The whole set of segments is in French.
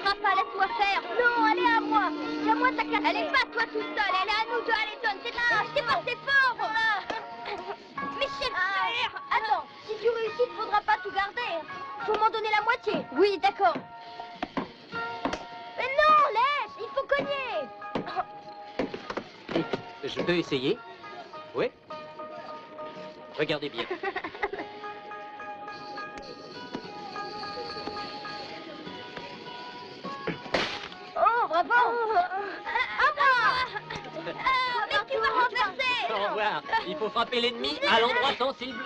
suffira pas, laisse-moi faire. Non, elle est à moi. Tiens-moi ta cassette. Elle est pas toi tout seul, elle est à nous deux, Alison. C'est acheté par tes forces. Michel, attends, si tu réussis, il ne faudra pas tout garder. Faut m'en donner la moitié. Oui, d'accord. Mais non, laisse, il faut cogner. Je peux essayer? Oui. Regardez bien. Oh, bravo. À moi. Mais tu vas renverser. Au revoir. Il faut frapper l'ennemi à l'endroit sensible.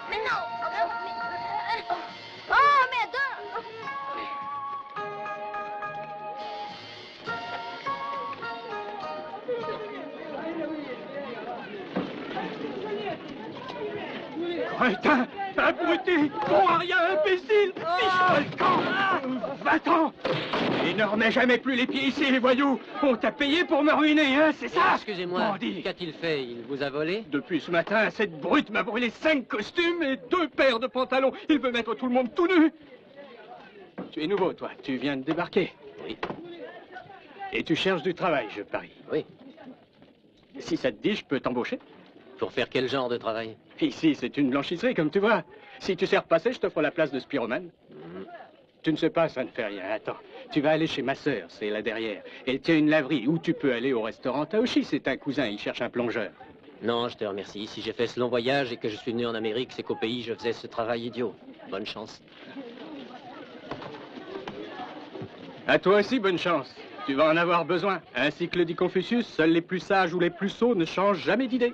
Mais non. Oh, merde. Crétin, abruti, bon à rien, imbécile, va-t'en. Et ne remets jamais plus les pieds ici, les voyous. On t'a payé pour me ruiner, hein, c'est ça? Excusez-moi, Bandit. qu'a-t-il fait? Il vous a volé? Depuis ce matin, cette brute m'a brûlé 5 costumes et 2 paires de pantalons. Il veut mettre tout le monde tout nu. Tu es nouveau, toi. Tu viens de débarquer. Oui. Et tu cherches du travail, je parie. Oui. Si ça te dit, je peux t'embaucher. Pour faire quel genre de travail? Ici, c'est une blanchisserie, comme tu vois. Si tu sais repasser, je t'offre la place de spiromane. Tu ne sais pas, ça ne fait rien. Attends, tu vas aller chez ma sœur, c'est là derrière. Elle tient une laverie, ou tu peux aller au restaurant Taoshi, c'est un cousin, il cherche un plongeur. Non, je te remercie. Si j'ai fait ce long voyage et que je suis venu en Amérique, c'est qu'au pays, je faisais ce travail idiot. Bonne chance. À toi aussi, bonne chance. Tu vas en avoir besoin. Ainsi que le dit Confucius, seuls les plus sages ou les plus sots ne changent jamais d'idée.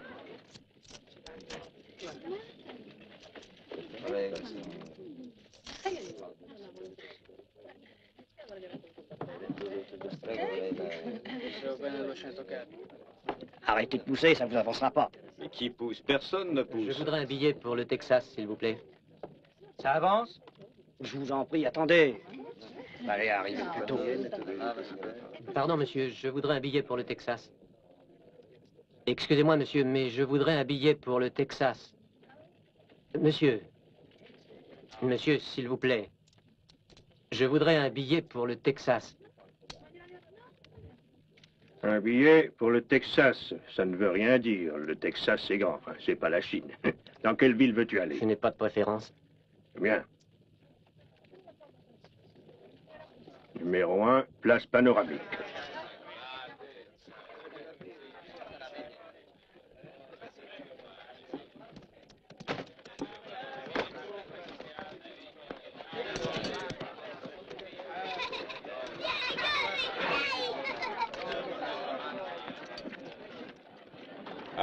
Arrêtez de pousser, ça ne vous avancera pas. Mais qui pousse? Personne ne pousse. Je voudrais un billet pour le Texas, s'il vous plaît. Ça avance? Je vous en prie, attendez. Allez, arrivez plus tôt. Pardon, monsieur, je voudrais un billet pour le Texas. Excusez-moi, monsieur, mais je voudrais un billet pour le Texas. Monsieur. Monsieur, s'il vous plaît. Je voudrais un billet pour le Texas. Un billet pour le Texas, ça ne veut rien dire. Le Texas, c'est grand, hein, c'est pas la Chine. Dans quelle ville veux-tu aller? Je n'ai pas de préférence. Bien. Numéro 1, place panoramique.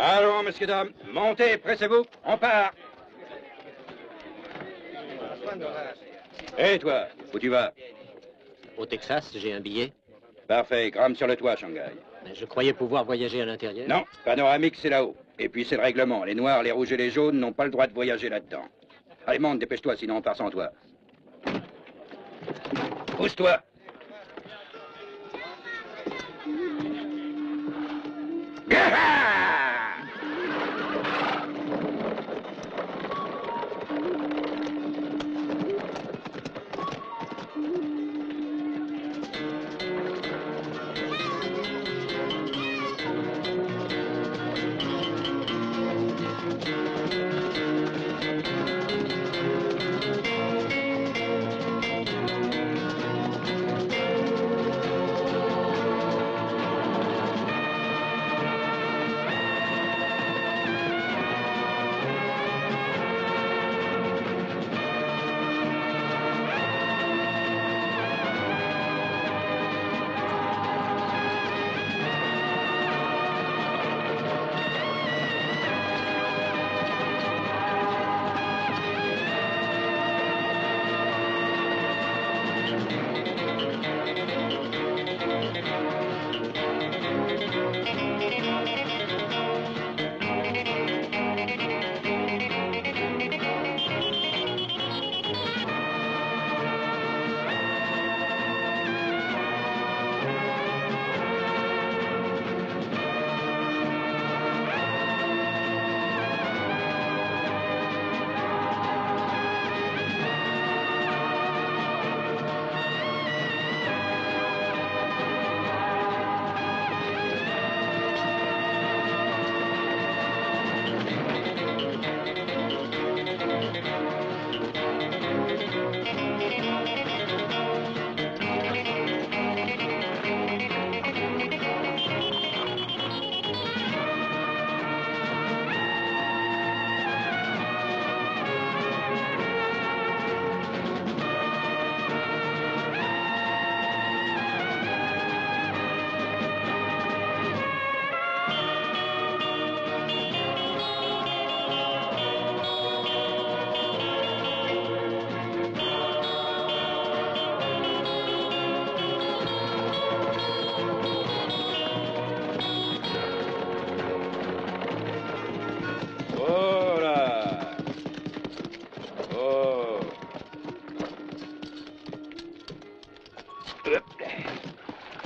Allons, messieurs, dames, montez, pressez-vous, on part. Et toi, où tu vas? Au Texas, j'ai un billet. Parfait, grimpe sur le toit, Shanghai. Mais je croyais pouvoir voyager à l'intérieur. Non, panoramique, c'est là-haut. Et puis c'est le règlement. Les noirs, les rouges et les jaunes n'ont pas le droit de voyager là-dedans. Allez, monte, dépêche-toi, sinon on part sans toi. Pousse-toi.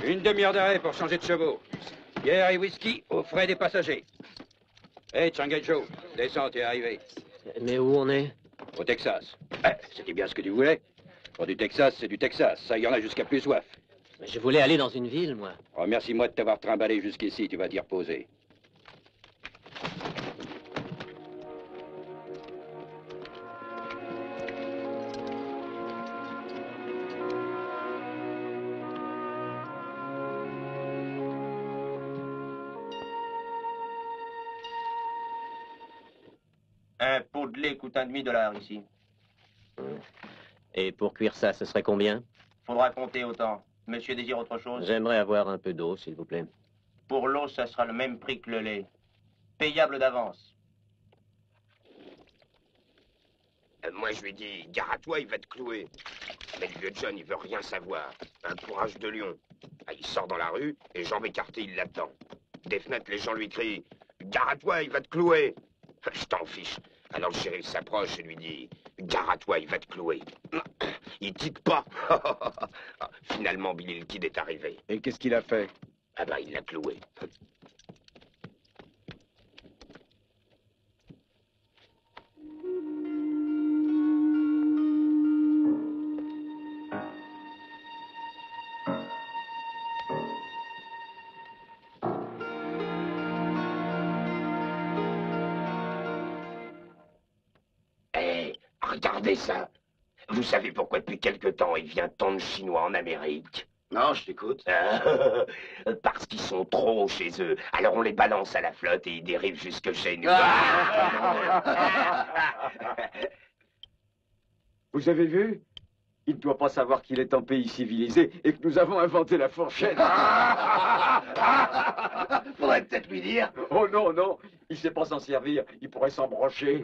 Une demi-heure d'arrêt pour changer de chevaux. Bière et whisky aux frais des passagers. Hé, Shanghai Joe, descends, t'es arrivé. Mais où on est? Au Texas. C'était bien ce que tu voulais. Pour du Texas, c'est du Texas. Ça, il y en a jusqu'à plus soif. Mais je voulais aller dans une ville, moi. Remercie-moi de t'avoir trimballé jusqu'ici, tu vas t'y reposer. Un pot de lait coûte $1,5 ici. Et pour cuire ça, ce serait combien? Faudra compter autant. Monsieur désire autre chose? J'aimerais avoir un peu d'eau, s'il vous plaît. Pour l'eau, ça sera le même prix que le lait. Payable d'avance. Moi, je lui ai dit, gare à toi, il va te clouer. Mais le vieux John, il veut rien savoir. Un courage de lion. Il sort dans la rue, et jambes écartées, il l'attend. Des fenêtres, les gens lui crient, gare à toi, il va te clouer. Je t'en fiche. Alors le shérif s'approche et lui dit, gare à toi, il va te clouer. Il tique pas. Finalement, Billy le Kid est arrivé. Et qu'est-ce qu'il a fait? Ah bah, il l'a cloué. Regardez ça. Vous savez pourquoi depuis quelque temps il vient tant de Chinois en Amérique? Non, je t'écoute. Parce qu'ils sont trop chez eux. Alors on les balance à la flotte et ils dérivent jusque chez nous. Vous avez vu? Il ne doit pas savoir qu'il est un pays civilisé et que nous avons inventé la fourchette. Faudrait peut-être lui dire. Oh non, non, il sait pas s'en servir. Il pourrait s'en brocher.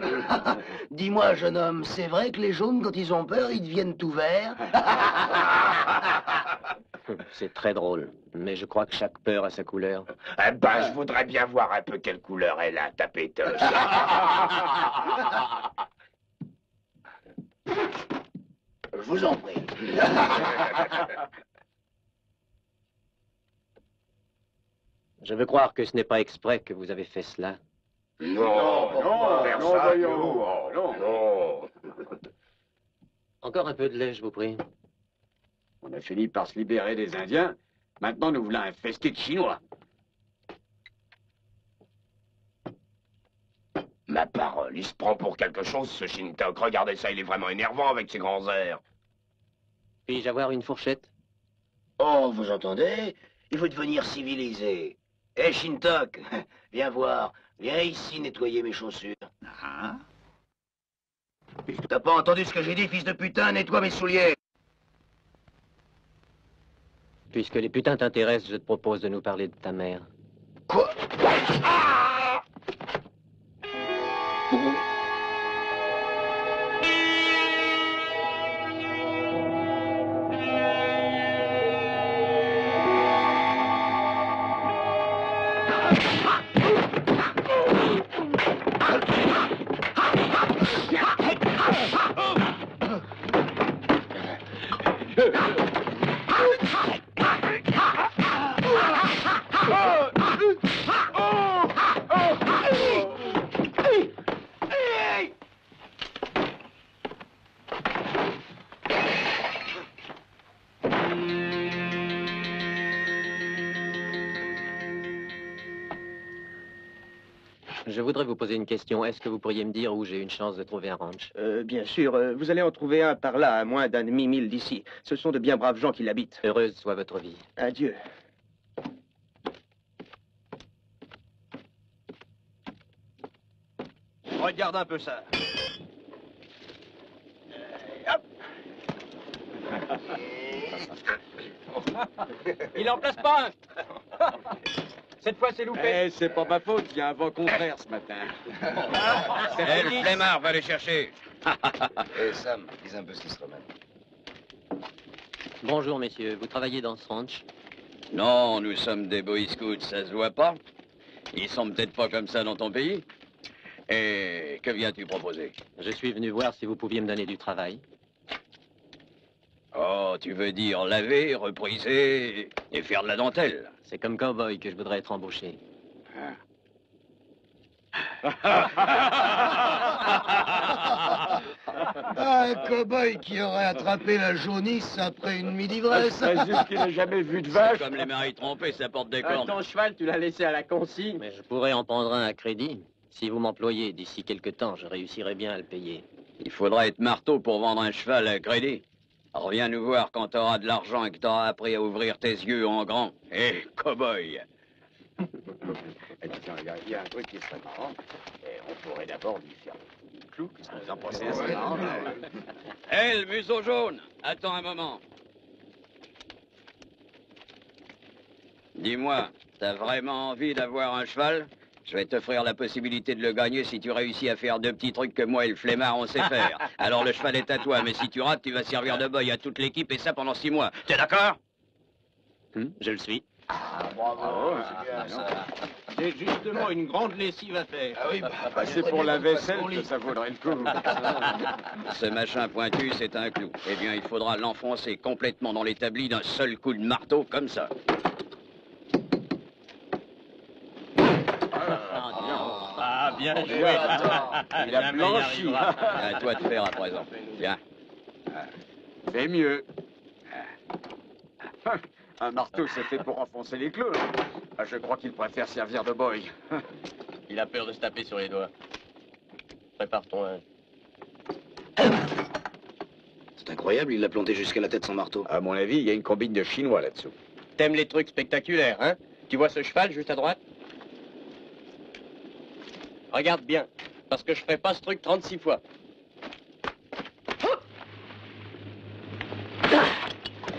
Dis-moi, jeune homme, c'est vrai que les jaunes, quand ils ont peur, ils deviennent tout verts? C'est très drôle, mais je crois que chaque peur a sa couleur. Eh ben, je voudrais bien voir un peu quelle couleur elle a, ta pétoche. Je vous en prie. Je veux croire que ce n'est pas exprès que vous avez fait cela. Non, voyons. non. Encore un peu de lait, je vous prie. On a fini par se libérer des Indiens. Maintenant, nous voulons infester de Chinois. Ma parole, il se prend pour quelque chose, ce Shintok. Regardez ça, il est vraiment énervant avec ses grands airs. Puis-je avoir une fourchette? Oh, vous entendez? Il faut devenir civilisé. Hé, Shintok, viens voir. Viens ici nettoyer mes chaussures. Ah. T'as pas entendu ce que j'ai dit, fils de putain? Nettoie mes souliers. Puisque les putains t'intéressent, je te propose de nous parler de ta mère. Quoi? Je voudrais vous poser une question. Est-ce que vous pourriez me dire où j'ai une chance de trouver un ranch? Bien sûr, vous allez en trouver un par là, à moins d'un demi-mille d'ici. Ce sont de bien braves gens qui l'habitent. Heureuse soit votre vie. Adieu. Regarde un peu ça. Il en place pas un. Cette fois, c'est loupé. Eh, c'est pas ma faute, il y a un vent contraire ce matin. Eh, le flemmard, va les chercher. Hé, Sam, dis un peu ce qui se remet. Bonjour, messieurs. Vous travaillez dans ce ranch? Non, nous sommes des Boy Scouts, ça se voit pas. Ils sont peut-être pas comme ça dans ton pays. Et que viens-tu proposer? Je suis venu voir si vous pouviez me donner du travail. Oh, Oh, tu veux dire laver, repriser et faire de la dentelle. C'est comme cow-boy que je voudrais être embauché. Un cow-boy qui aurait attrapé la jaunisse après une midi-ivresse. C'est juste qu'il n'a jamais vu de vache. Comme les maris trompés, ça porte des cornes. Ton cheval, tu l'as laissé à la consigne. Mais je pourrais en prendre un à crédit. Si vous m'employez d'ici quelque temps, je réussirai bien à le payer. Il faudra être marteau pour vendre un cheval à crédit. Reviens nous voir quand t'auras de l'argent et que t'auras appris à ouvrir tes yeux en grand. Hé, cow-boy. Il y a un truc qui serait marrant. Et on pourrait d'abord lui faire un clou. Qu'est-ce que vous en pensez à ça? Hé, le museau jaune, attends un moment. Dis-moi, t'as vraiment envie d'avoir un cheval? Je vais t'offrir la possibilité de le gagner si tu réussis à faire 2 petits trucs que moi et le flemmard on sait faire. Alors le cheval est à toi, mais si tu rates, tu vas servir de boy à toute l'équipe et ça pendant 6 mois. T'es d'accord? Je le suis. Bravo, c'est bien ça. J'ai justement une grande lessive à faire. Ah oui, C'est pour la vaisselle que ça vaudrait le coup. Ce machin pointu, c'est un clou. Eh bien, il faudra l'enfoncer complètement dans l'établi d'un seul coup de marteau, comme ça. Ah, bien joué. Il a blanchi. À toi de faire à présent. Viens. C'est mieux. Un marteau, c'est fait pour enfoncer les clous. Ah, je crois qu'il préfère servir de boy. Il a peur de se taper sur les doigts. Prépare ton linge. C'est incroyable, il l'a planté jusqu'à la tête sans marteau. À mon avis, il y a une combine de chinois là-dessous. T'aimes les trucs spectaculaires, hein? Tu vois ce cheval juste à droite? Regarde bien, parce que je ferai pas ce truc 36 fois.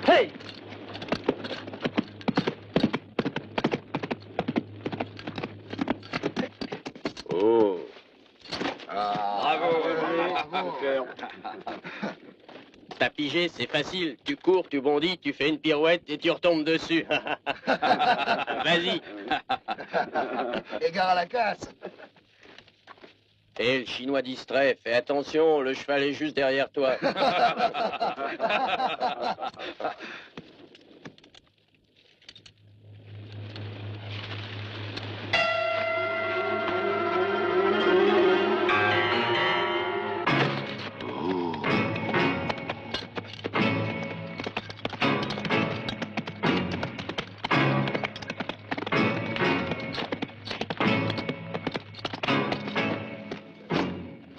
Hey! Oh. Bravo. T'as pigé, c'est facile. Tu cours, tu bondis, tu fais une pirouette et tu retombes dessus. Vas-y. Égare à la casse. Et le chinois distrait, fais attention, le cheval est juste derrière toi.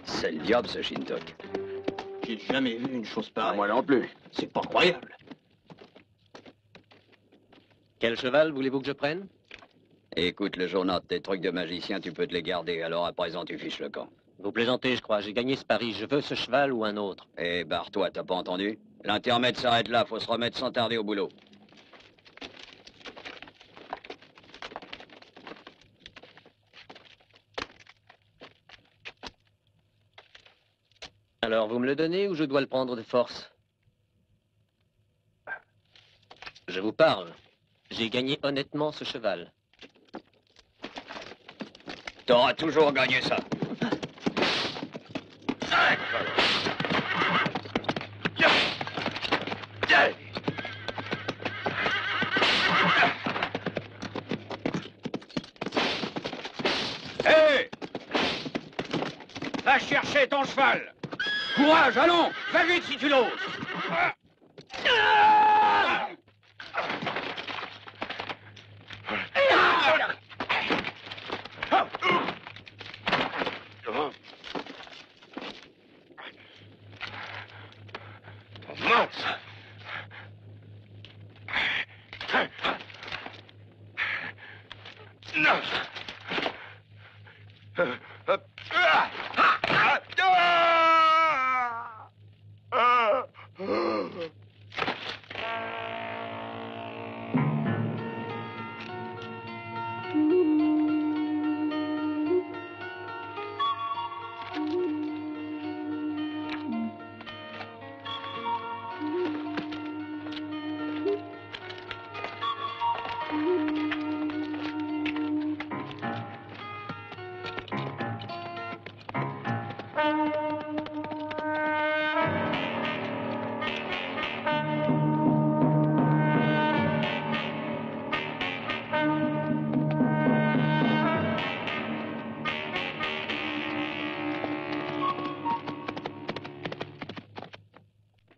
C'est le diable, ce Shintok. J'ai jamais vu une chose pareille. Moi non plus. C'est pas croyable. Quel cheval voulez-vous que je prenne? Écoute, le journal, tes trucs de magicien, tu peux te les garder. Alors à présent, tu fiches le camp. Vous plaisantez, je crois. J'ai gagné ce pari. Je veux ce cheval ou un autre. Eh, barre-toi, t'as pas entendu? L'intermède s'arrête là, faut se remettre sans tarder au boulot. Alors, vous me le donnez ou je dois le prendre de force? Je vous parle. J'ai gagné honnêtement ce cheval. T'auras toujours gagné ça. Hé! Va chercher ton cheval! Courage, allons! Va vite si tu l'oses!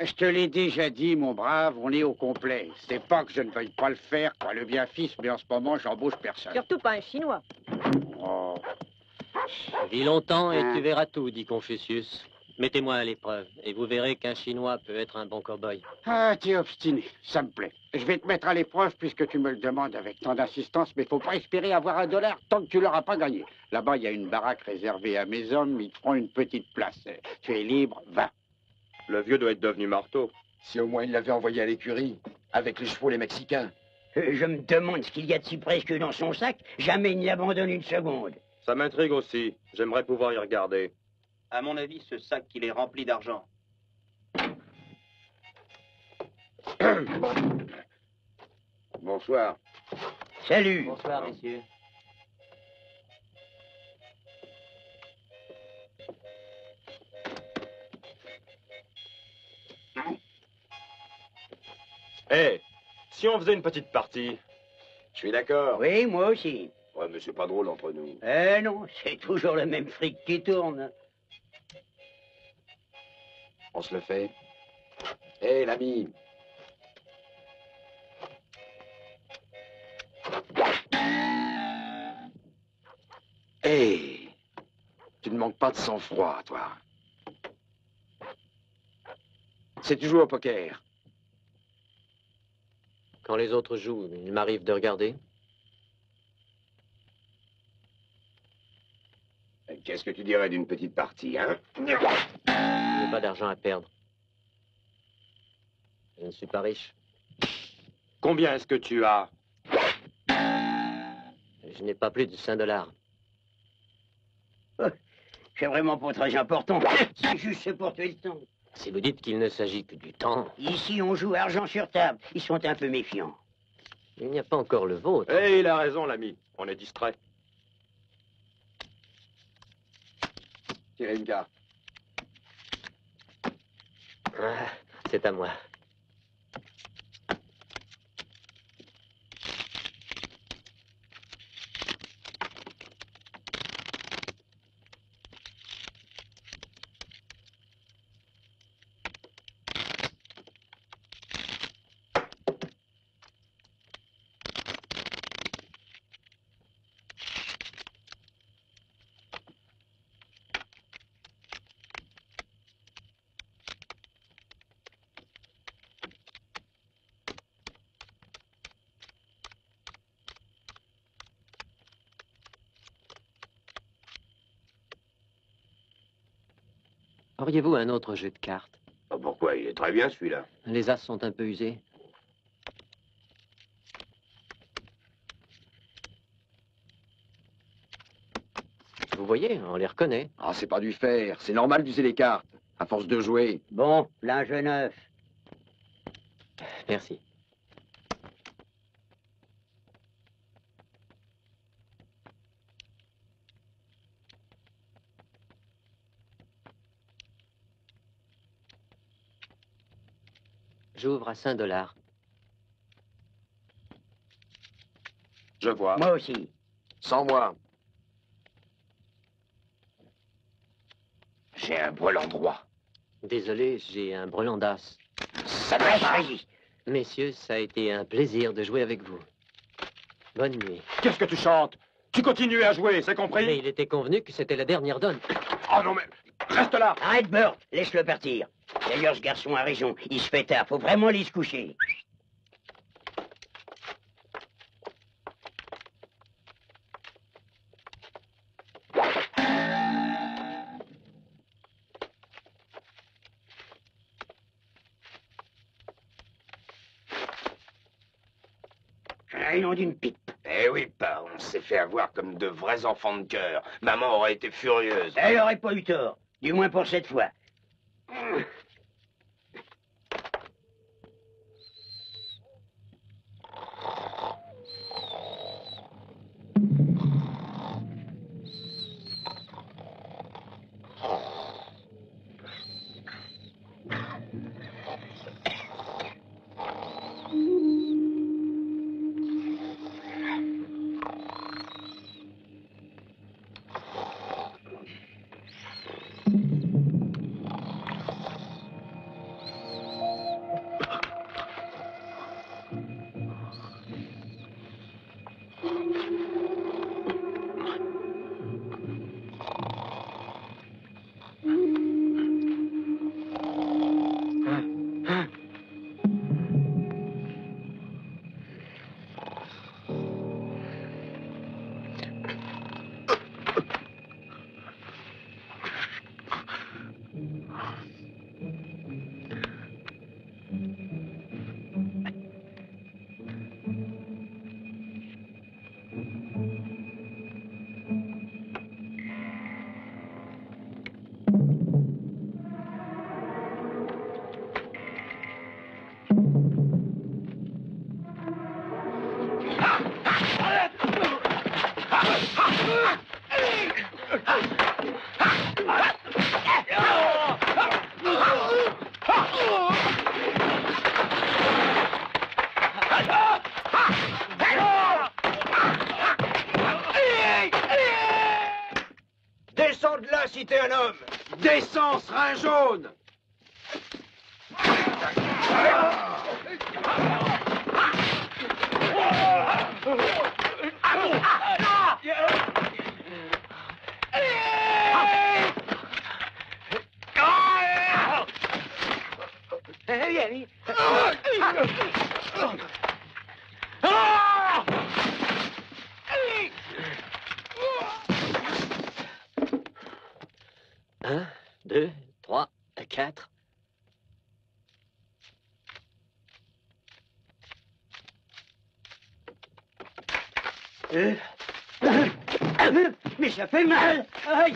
Je te l'ai déjà dit, mon brave, on est au complet. C'est pas que je ne veuille pas le faire, quoi, le bien fils, mais en ce moment, j'embauche personne. Surtout pas un Chinois. Oh. Vis longtemps et tu verras tout, dit Confucius. Mettez-moi à l'épreuve, et vous verrez qu'un Chinois peut être un bon cow-boy. Ah, tu es obstiné, ça me plaît. Je vais te mettre à l'épreuve puisque tu me le demandes avec tant d'insistance, mais faut pas espérer avoir $1 tant que tu l'auras pas gagné. Là-bas, il y a une baraque réservée à mes hommes, ils te feront une petite place. Tu es libre, va. Le vieux doit être devenu marteau. Si au moins il l'avait envoyé à l'écurie, avec les chevaux les Mexicains. Je me demande ce qu'il y a de si précieux dans son sac. Jamais il n'y abandonne une seconde. Ça m'intrigue aussi. J'aimerais pouvoir y regarder. À mon avis, ce sac, il est rempli d'argent. Bonsoir. Salut. Bonsoir, messieurs. Hé, si on faisait une petite partie. Je suis d'accord. Oui, moi aussi. Ouais, mais c'est pas drôle entre nous. Non, c'est toujours le même fric qui tourne. On se le fait. Hé, l'ami. Hé, tu ne manques pas de sang-froid, toi. C'est toujours au poker. Quand les autres jouent, il m'arrive de regarder. Qu'est-ce que tu dirais d'une petite partie, hein? Je n'ai pas d'argent à perdre. Je ne suis pas riche. Combien est-ce que tu as? Je n'ai pas plus de $5. C'est vraiment pas très important. C'est juste pour tuer le temps. Si vous dites qu'il ne s'agit que du temps... Ici, on joue argent sur table. Ils sont un peu méfiants. Il n'y a pas encore le vôtre. Eh, il a raison, l'ami. On est distrait. Tirez une carte. Ah, c'est à moi. Auriez-vous un autre jeu de cartes? Pourquoi? Il est très bien, celui-là. Les as sont un peu usés. Vous voyez, on les reconnaît. Ah, c'est pas du fer. C'est normal d'user les cartes, à force de jouer. Bon, linge neuf. Merci. J'ouvre à $5. Je vois. Moi aussi. Sans moi. J'ai un brelan droit. Désolé, j'ai un brelan d'as. Ça va. Messieurs, ça a été un plaisir de jouer avec vous. Bonne nuit. Qu'est-ce que tu chantes? Tu continues à jouer, c'est compris? Mais il était convenu que c'était la dernière donne. Oh non, mais... Reste là! Arrête, Burt. Laisse-le partir. D'ailleurs, ce garçon a raison. Il se fait tard. Faut vraiment aller se coucher. Ah, nom d'une pipe. Eh oui, pas, on s'est fait avoir comme de vrais enfants de cœur. Maman aurait été furieuse. Elle aurait pas eu tort. Du moins pour cette fois. inciter un homme. Descends, serin jaune! Vieni. Un, deux, trois, quatre. Mais ça fait mal. Aïe,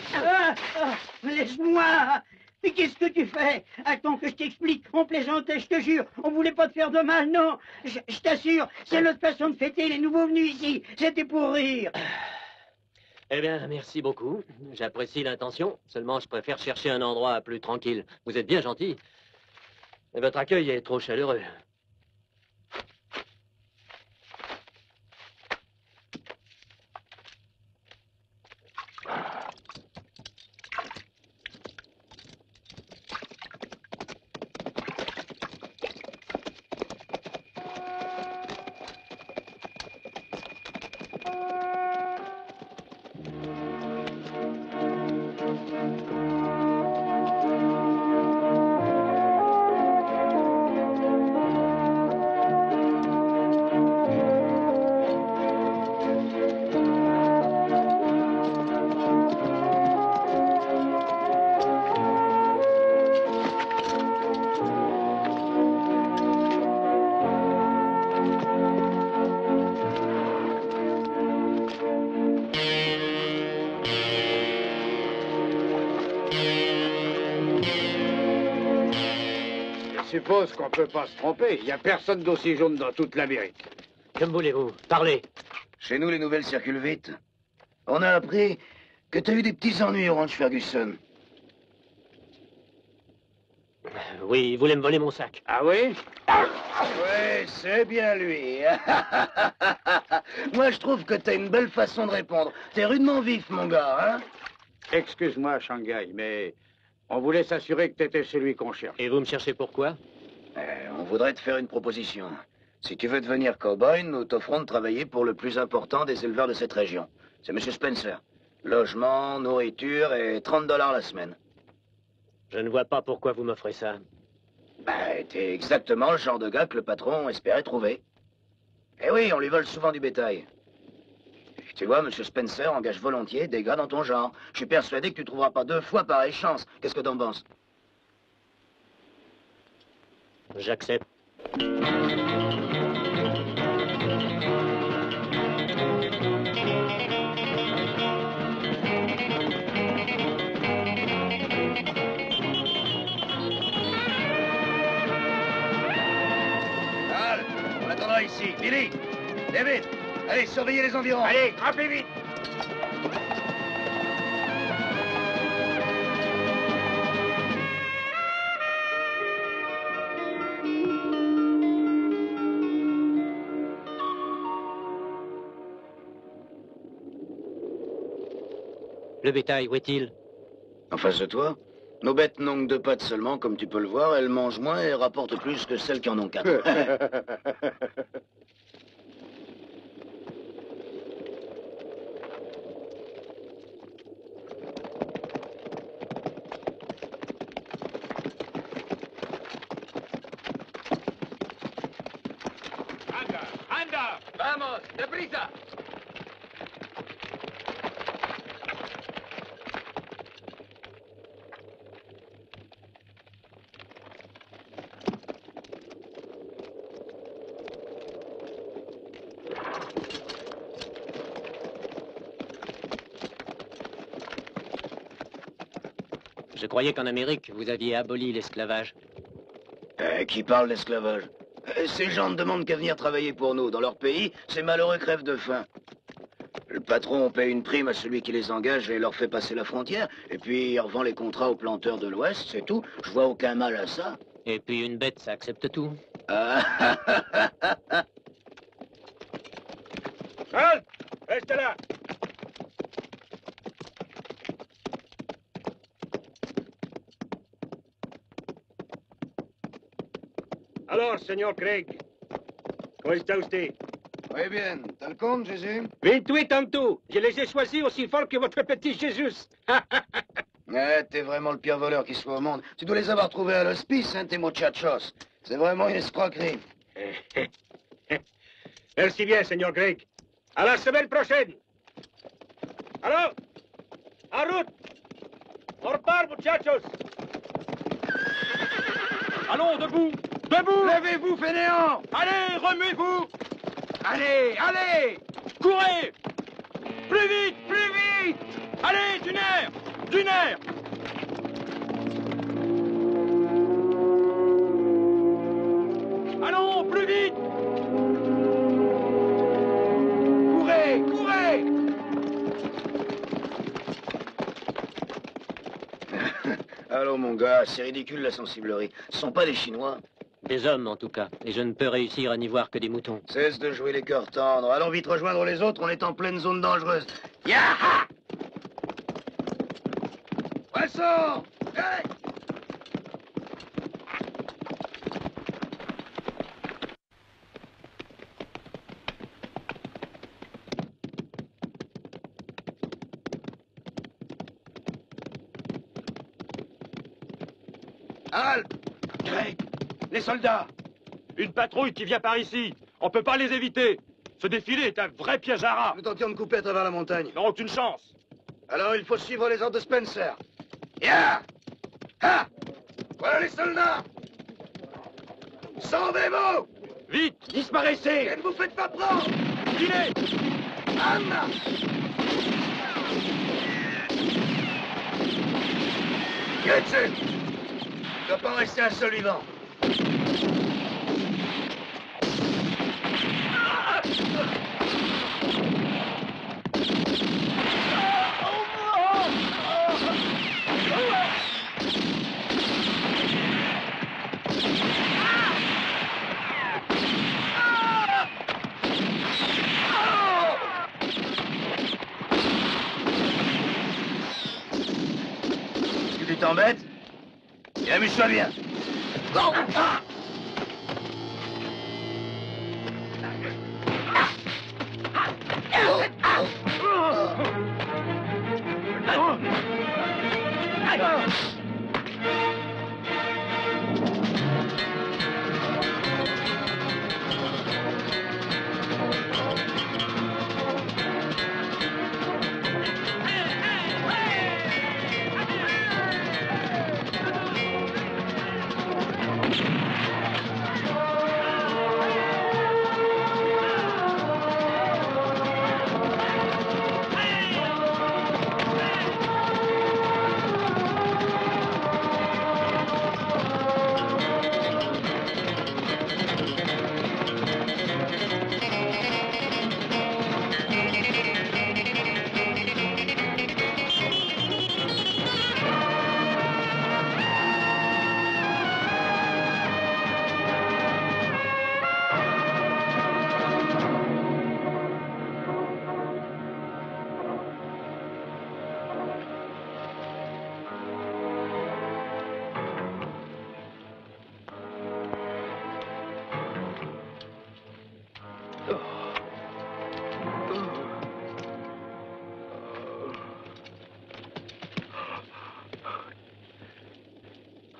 laisse-moi. Mais qu'est-ce que tu fais? Attends que je t'explique. On plaisantait, je te jure. On voulait pas te faire de mal, non. Je t'assure, c'est notre façon de fêter les nouveaux venus ici. C'était pour rire. Eh bien, merci beaucoup. J'apprécie l'intention. Seulement, je préfère chercher un endroit plus tranquille. Vous êtes bien gentil. Mais votre accueil est trop chaleureux. Je suppose qu'on peut pas se tromper. Il n'y a personne d'aussi jaune dans toute l'Amérique. Que voulez-vous? Parlez. Chez nous, les nouvelles circulent vite. On a appris que t'as eu des petits ennuis au ranch Ferguson. Oui, il voulait me voler mon sac. Ah oui? Ouais, c'est bien lui. Moi, je trouve que t'as une belle façon de répondre. T'es rudement vif, mon gars, hein? Excuse-moi, Shanghai, mais on voulait s'assurer que t'étais celui qu'on cherche. Et vous me cherchez pourquoi? On voudrait te faire une proposition. Si tu veux devenir cow-boy, nous t'offrons de travailler pour le plus important des éleveurs de cette région. C'est M. Spencer. Logement, nourriture et $30 la semaine. Je ne vois pas pourquoi vous m'offrez ça. T'es exactement le genre de gars que le patron espérait trouver. Eh oui, on lui vole souvent du bétail. Et tu vois, M. Spencer engage volontiers des gars dans ton genre. Je suis persuadé que tu trouveras pas 2 fois pareille chance. Qu'est-ce que t'en penses? J'accepte. Al, on attendra ici. Billy, David, allez, surveillez les environs. Allez, grimpez vite. Le bétail, où est-il? En face de toi, nos bêtes n'ont que 2 pattes seulement, comme tu peux le voir. Elles mangent moins et rapportent plus que celles qui en ont 4. Anda, vamos, deprisa. Je croyais qu'en Amérique, vous aviez aboli l'esclavage. Qui parle d'esclavage? Ces gens ne demandent qu'à venir travailler pour nous. Dans leur pays, ces malheureux crèvent de faim. Le patron paye une prime à celui qui les engage et leur fait passer la frontière. Et puis, il revend les contrats aux planteurs de l'Ouest, c'est tout. Je vois aucun mal à ça. Et puis une bête, ça accepte tout. Halt! Reste là! Alors, señor Craig, ¿cómo está usted? Muy bien. T'as le compte, Jésus? 28 en tout. Je les ai choisis aussi fort que votre petit Jésus. Ouais, t'es vraiment le pire voleur qui soit au monde. Tu dois les avoir trouvés à l'hospice, hein, tes muchachos. C'est vraiment une escroquerie. Merci bien, señor Craig. À la semaine prochaine. Alors, en route. On repart, muchachos. Allons, debout. Debout. Levez-vous, fainéants. Allez, remuez-vous. Allez, allez. Courez. Plus vite, plus vite. Allez, d'une air. D'une air. Allons, plus vite. Courez, courez. Allô, mon gars, c'est ridicule la sensiblerie. Ce sont pas des Chinois. Des hommes, en tout cas. Et je ne peux réussir à n'y voir que des moutons. Cesse de jouer les cœurs tendres. Allons vite rejoindre les autres, on est en pleine zone dangereuse. Yaha! Poisson! Hey! Halte! Greg, les soldats! Une patrouille qui vient par ici. On peut pas les éviter. Ce défilé est un vrai piège à rats. Nous tentions de couper à travers la montagne. Ils n'ont aucune chance. Alors il faut suivre les ordres de Spencer. Ya! Ha! Voilà les soldats! Sans démo! Vite, disparaissez! Et ne vous faites pas prendre! Filez! Anna! Tirez dessus! Il ne doit pas en rester un seul vivant. Tu t'embêtes? Et amuse-toi bien.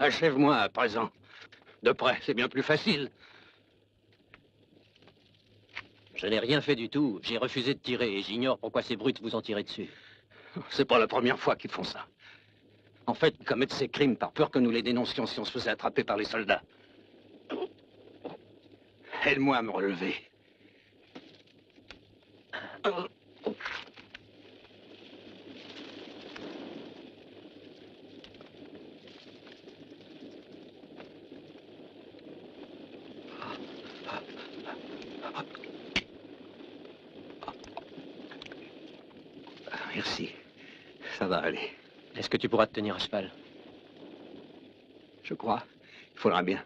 Achève-moi à présent. De près, c'est bien plus facile. Je n'ai rien fait du tout. J'ai refusé de tirer et j'ignore pourquoi ces brutes vous ont tiré dessus. C'est pas la première fois qu'ils font ça. En fait, ils commettent ces crimes par peur que nous les dénoncions si on se faisait attraper par les soldats. Aide-moi à me relever. Merci. Ça va aller. Est-ce que tu pourras te tenir à cheval? Je crois. Il faudra bien.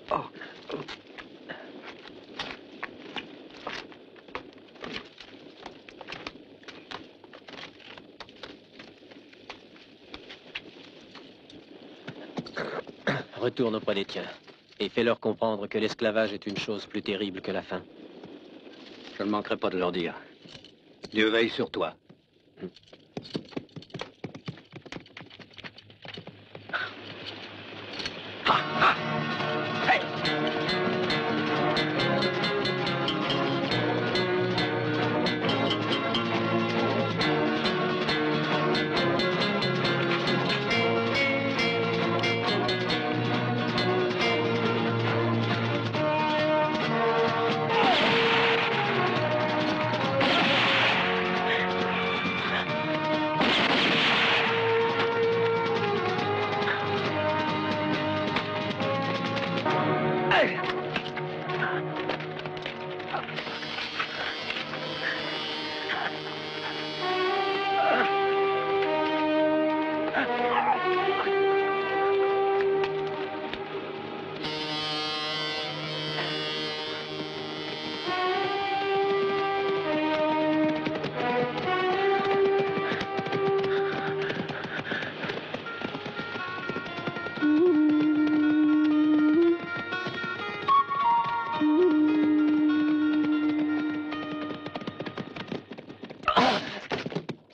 Oh. Retourne auprès des tiens et fais-leur comprendre que l'esclavage est une chose plus terrible que la faim. Je ne manquerai pas de leur dire. Dieu veille sur toi.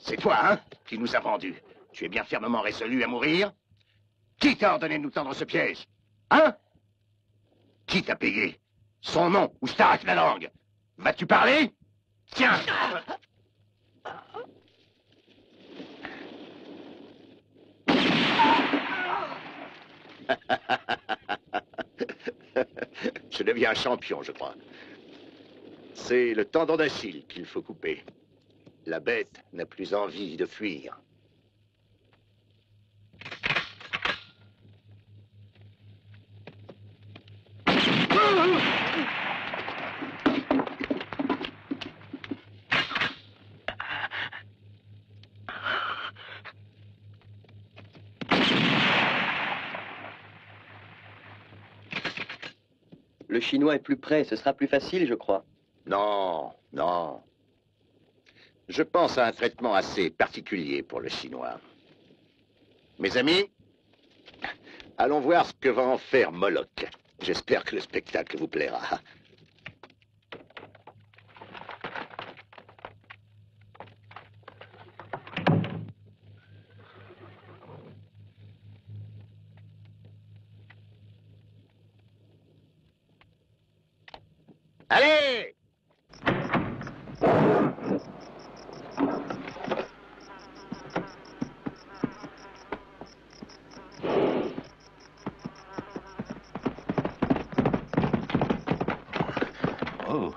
C'est toi, hein, qui nous a vendus. Tu es bien fermement résolu à mourir? Qui t'a ordonné de nous tendre ce piège? Hein? Qui t'a payé? Son nom, ou je t'arrache la langue. Vas-tu parler? Tiens! Je deviens champion, je crois. C'est le tendon d'Achille qu'il faut couper. La bête n'a plus envie de fuir. Le Chinois est plus près, ce sera plus facile, je crois. Non, non. Je pense à un traitement assez particulier pour le Chinois. Mes amis, allons voir ce que va en faire Moloch. J'espère que le spectacle vous plaira. Allez! Oh.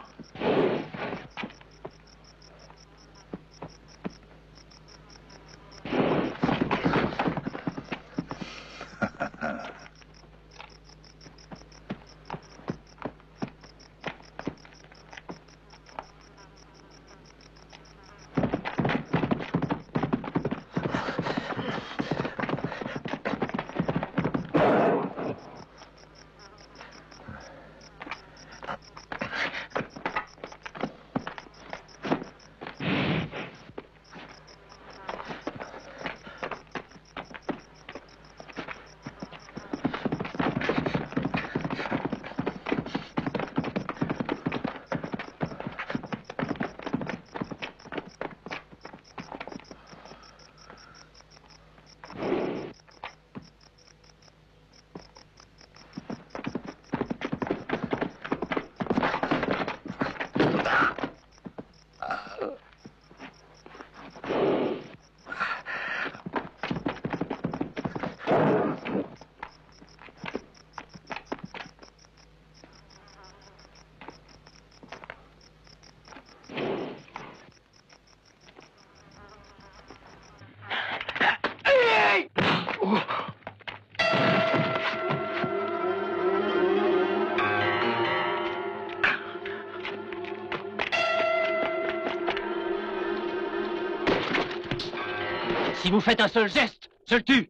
Si vous faites un seul geste, je le tue.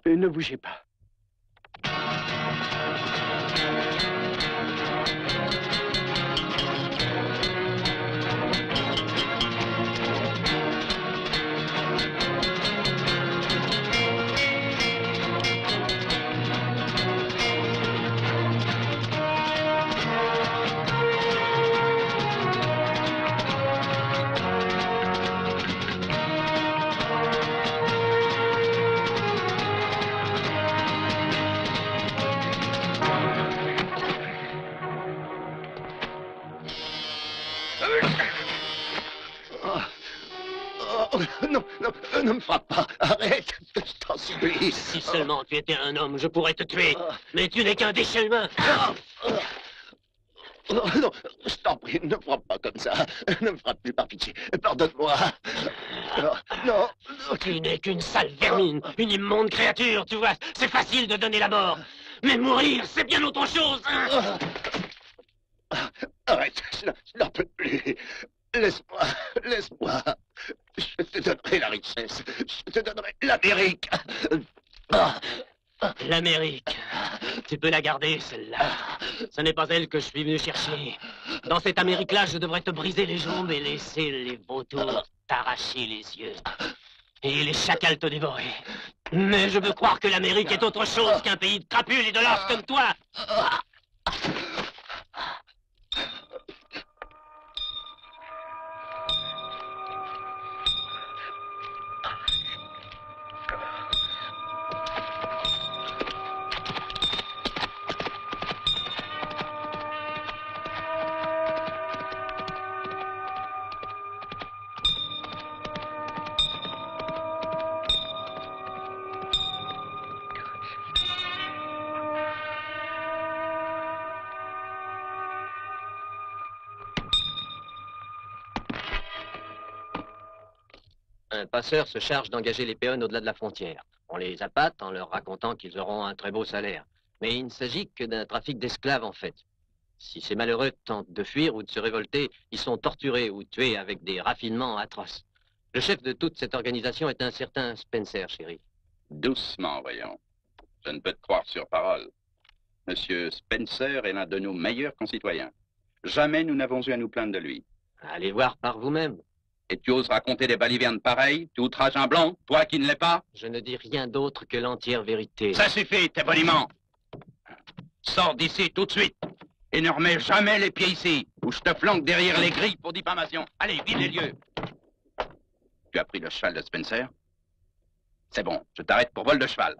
Ne bougez pas. Ne me frappe pas. Arrête. Je t'en supplie. Si seulement tu étais un homme, je pourrais te tuer. Mais tu n'es qu'un déchet humain. Non, non, je t'en prie, ne me frappe pas comme ça. Ne me frappe plus, par pitié. Pardonne-moi. Non, non, non. Tu n'es qu'une sale vermine, une immonde créature, tu vois. C'est facile de donner la mort. Mais mourir, c'est bien autre chose. Arrête, je n'en peux plus. Laisse-moi, laisse-moi. Je te donnerai la richesse. Je te donnerai l'Amérique. L'Amérique. Tu peux la garder, celle-là. Ce n'est pas elle que je suis venu chercher. Dans cette Amérique-là, je devrais te briser les jambes et laisser les vautours t'arracher les yeux. Et les chacals te dévorer. Mais je veux croire que l'Amérique est autre chose qu'un pays de crapules et de lâches comme toi. Un passeur se charge d'engager les péons au-delà de la frontière. On les appâte en leur racontant qu'ils auront un très beau salaire. Mais il ne s'agit que d'un trafic d'esclaves, en fait. Si ces malheureux tentent de fuir ou de se révolter, ils sont torturés ou tués avec des raffinements atroces. Le chef de toute cette organisation est un certain Spencer, chérie. Doucement, voyons. Je ne peux te croire sur parole. Monsieur Spencer est l'un de nos meilleurs concitoyens. Jamais nous n'avons eu à nous plaindre de lui. Allez voir par vous-même. Et tu oses raconter des balivernes pareilles? Tu outrages un blanc, toi qui ne l'es pas? Je ne dis rien d'autre que l'entière vérité. Ça suffit, tes boniments. Sors d'ici tout de suite. Et ne remets jamais les pieds ici, ou je te flanque derrière les grilles pour diffamation. Allez, vide les lieux. Tu as pris le cheval de Spencer? C'est bon, je t'arrête pour vol de cheval.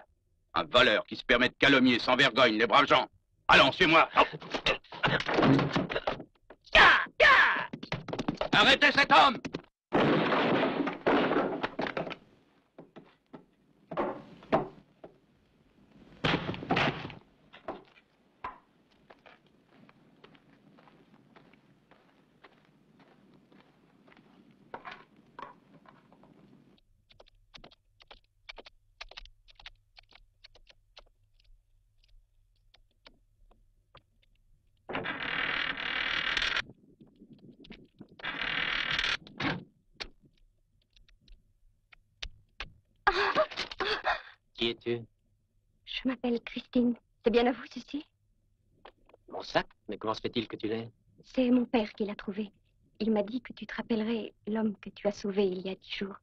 Un voleur qui se permet de calomnier sans vergogne les braves gens. Allons, suis-moi. Arrêtez cet homme! Qui es-tu? Je m'appelle Christine. C'est bien à vous, ceci? Mon sac? Mais comment se fait-il que tu l'aies? C'est mon père qui l'a trouvé. Il m'a dit que tu te rappellerais l'homme que tu as sauvé il y a 10 jours.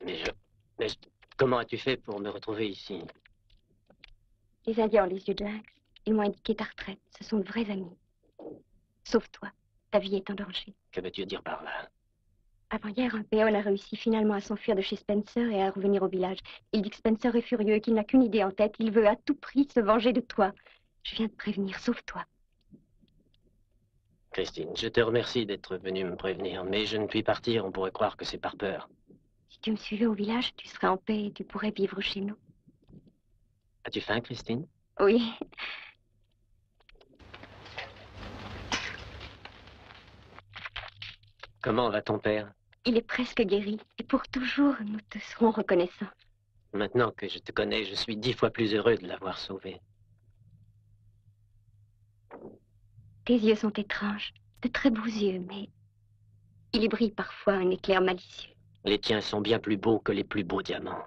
Mais comment as-tu fait pour me retrouver ici? Les Indiens ont les yeux de lynx. Ils m'ont indiqué ta retraite. Ce sont de vrais amis. Sauf toi. Ta vie est en danger. Que veux-tu dire par là? Avant-hier, un péon a réussi finalement à s'enfuir de chez Spencer et à revenir au village. Il dit que Spencer est furieux et qu'il n'a qu'une idée en tête. Il veut à tout prix se venger de toi. Je viens de prévenir, sauve-toi. Christine, je te remercie d'être venue me prévenir, mais je ne puis partir, on pourrait croire que c'est par peur. Si tu me suivais au village, tu serais en paix et tu pourrais vivre chez nous. As-tu faim, Christine? Oui. Comment va ton père? Il est presque guéri, et pour toujours, nous te serons reconnaissants. Maintenant que je te connais, je suis 10 fois plus heureux de l'avoir sauvé. Tes yeux sont étranges, de très beaux yeux, mais il y brille parfois un éclair malicieux. Les tiens sont bien plus beaux que les plus beaux diamants.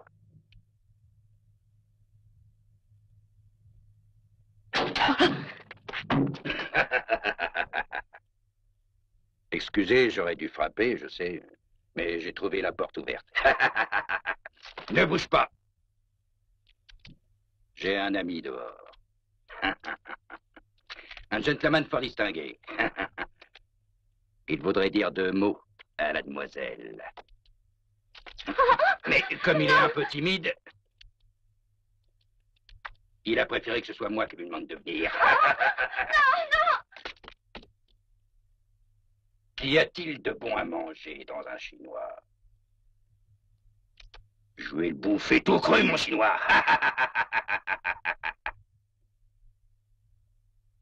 Excusez, j'aurais dû frapper, je sais, mais j'ai trouvé la porte ouverte. Ne bouge pas. J'ai un ami dehors. Un gentleman fort distingué. Il voudrait dire 2 mots à la demoiselle. Mais comme il est un peu timide, il a préféré que ce soit moi qui lui demande de venir. Qu'y a-t-il de bon à manger dans un chinois? Je vais le bouffer tout cru, mon chinois.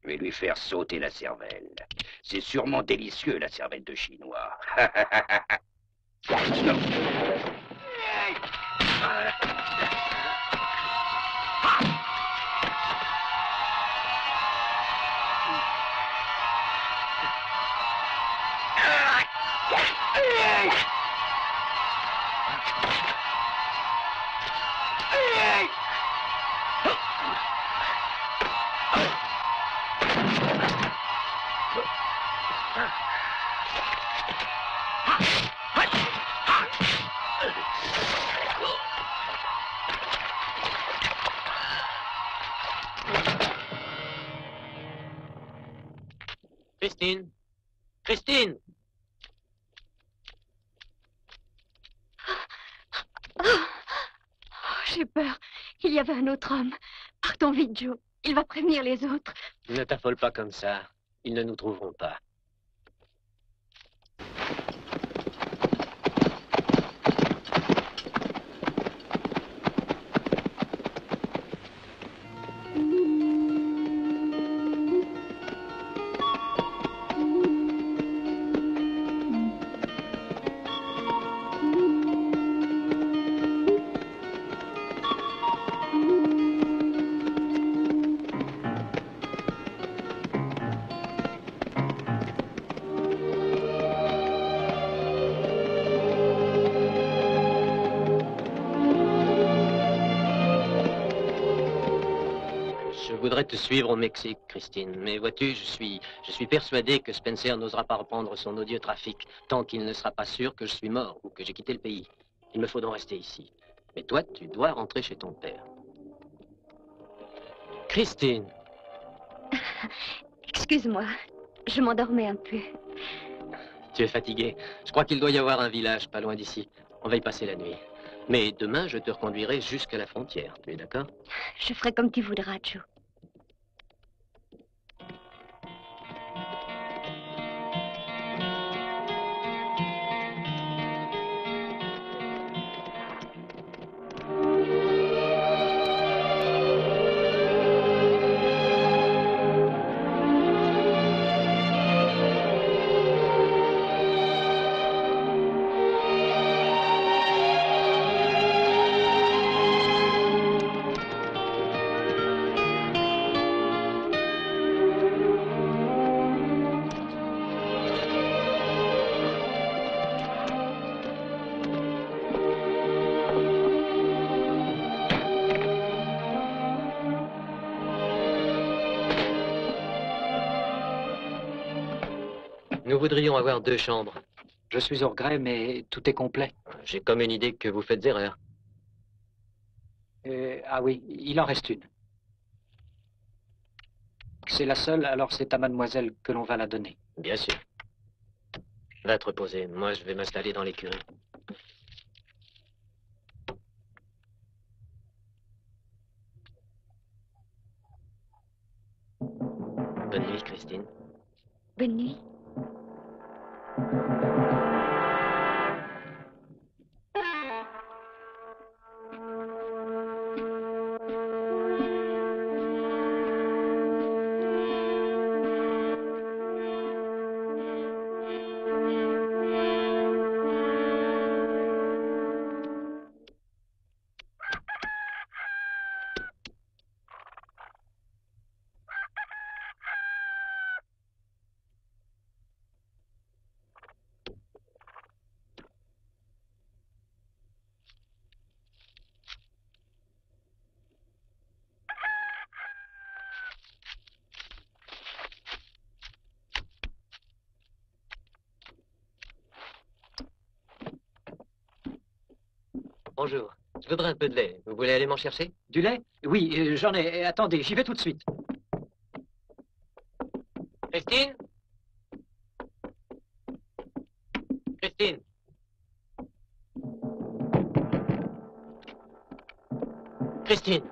Je vais lui faire sauter la cervelle. C'est sûrement délicieux, la cervelle de chinois. Christine! Christine! Oh, j'ai peur. Il y avait un autre homme. Partons vite, Joe. Il va prévenir les autres. Ne t'affole pas comme ça. Ils ne nous trouveront pas. Je voudrais te suivre au Mexique, Christine. Mais vois-tu, je suis persuadé que Spencer n'osera pas reprendre son odieux trafic tant qu'il ne sera pas sûr que je suis mort ou que j'ai quitté le pays. Il me faut donc rester ici. Mais toi, tu dois rentrer chez ton père. Christine! Excuse-moi, je m'endormais un peu. Tu es fatiguée. Je crois qu'il doit y avoir un village pas loin d'ici. On va y passer la nuit. Mais demain, je te reconduirai jusqu'à la frontière. Tu es d'accord? Je ferai comme tu voudras, Joe. Nous voudrions avoir 2 chambres. Je suis au regret, mais tout est complet. J'ai comme une idée que vous faites erreur. Ah oui, il en reste une. C'est la seule, alors c'est à mademoiselle que l'on va la donner. Bien sûr. Va te reposer. Moi, je vais m'installer dans l'écurie. Bonne nuit, Christine. Bonne nuit. Bonjour. Je voudrais un peu de lait. Vous voulez aller m'en chercher? Du lait? Oui, j'en ai. Attendez, j'y vais tout de suite. Christine? Christine? Christine?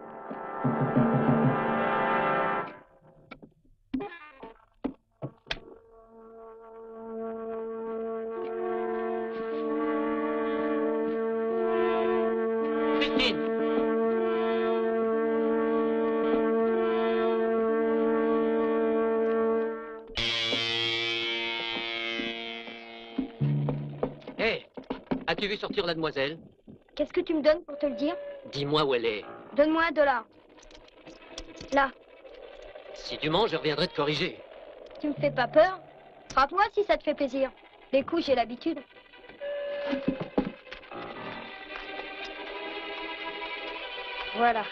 As-tu vu sortir la demoiselle? Qu'est-ce que tu me donnes pour te le dire? Dis-moi où elle est. Donne-moi $1. Là. Si tu mens, je reviendrai te corriger. Tu me fais pas peur? Frappe-moi si ça te fait plaisir. Les coups, j'ai l'habitude. Voilà.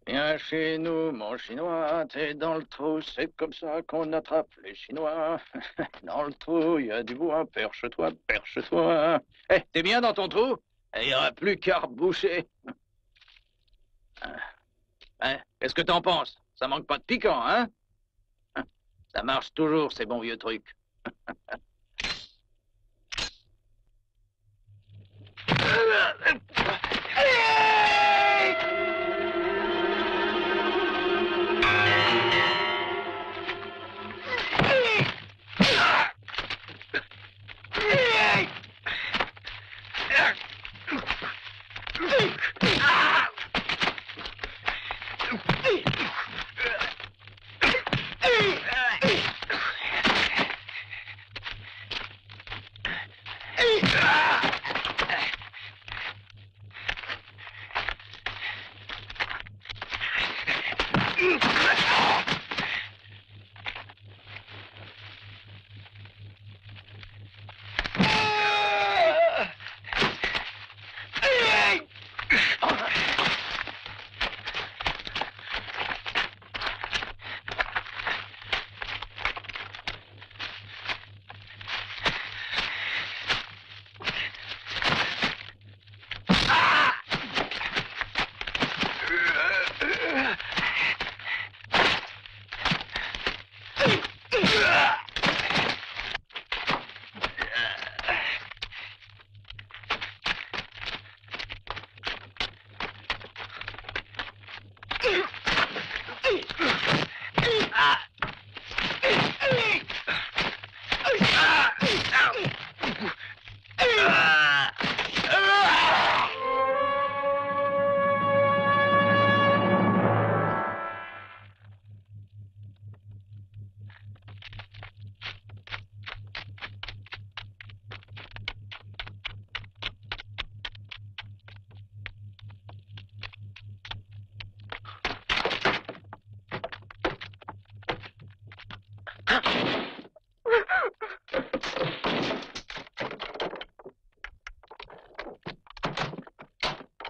Viens chez nous, mon chinois, t'es dans le trou, c'est comme ça qu'on attrape les Chinois. Dans le trou, il y a du bois, perche-toi, perche-toi. Eh, t'es bien dans ton trou? Il n'y aura plus qu'à reboucher. Hein, qu'est-ce que t'en penses? Ça manque pas de piquant, hein? Ça marche toujours, ces bons vieux trucs.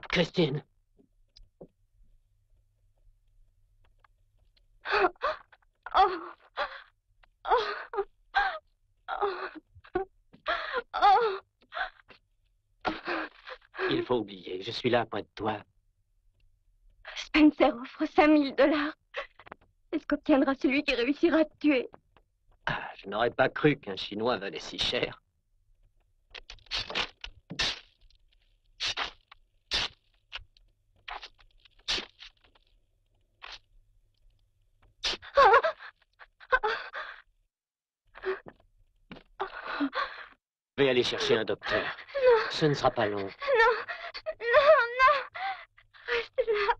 Christine. Il faut oublier, je suis là près de toi. Spencer offre $5000. Est-ce qu'obtiendra celui qui réussira à te tuer? Ah, Je n'aurais pas cru qu'un Chinois valait si cher. Je vais aller chercher un docteur. Non. Ce ne sera pas long. Non, non, non. Reste là.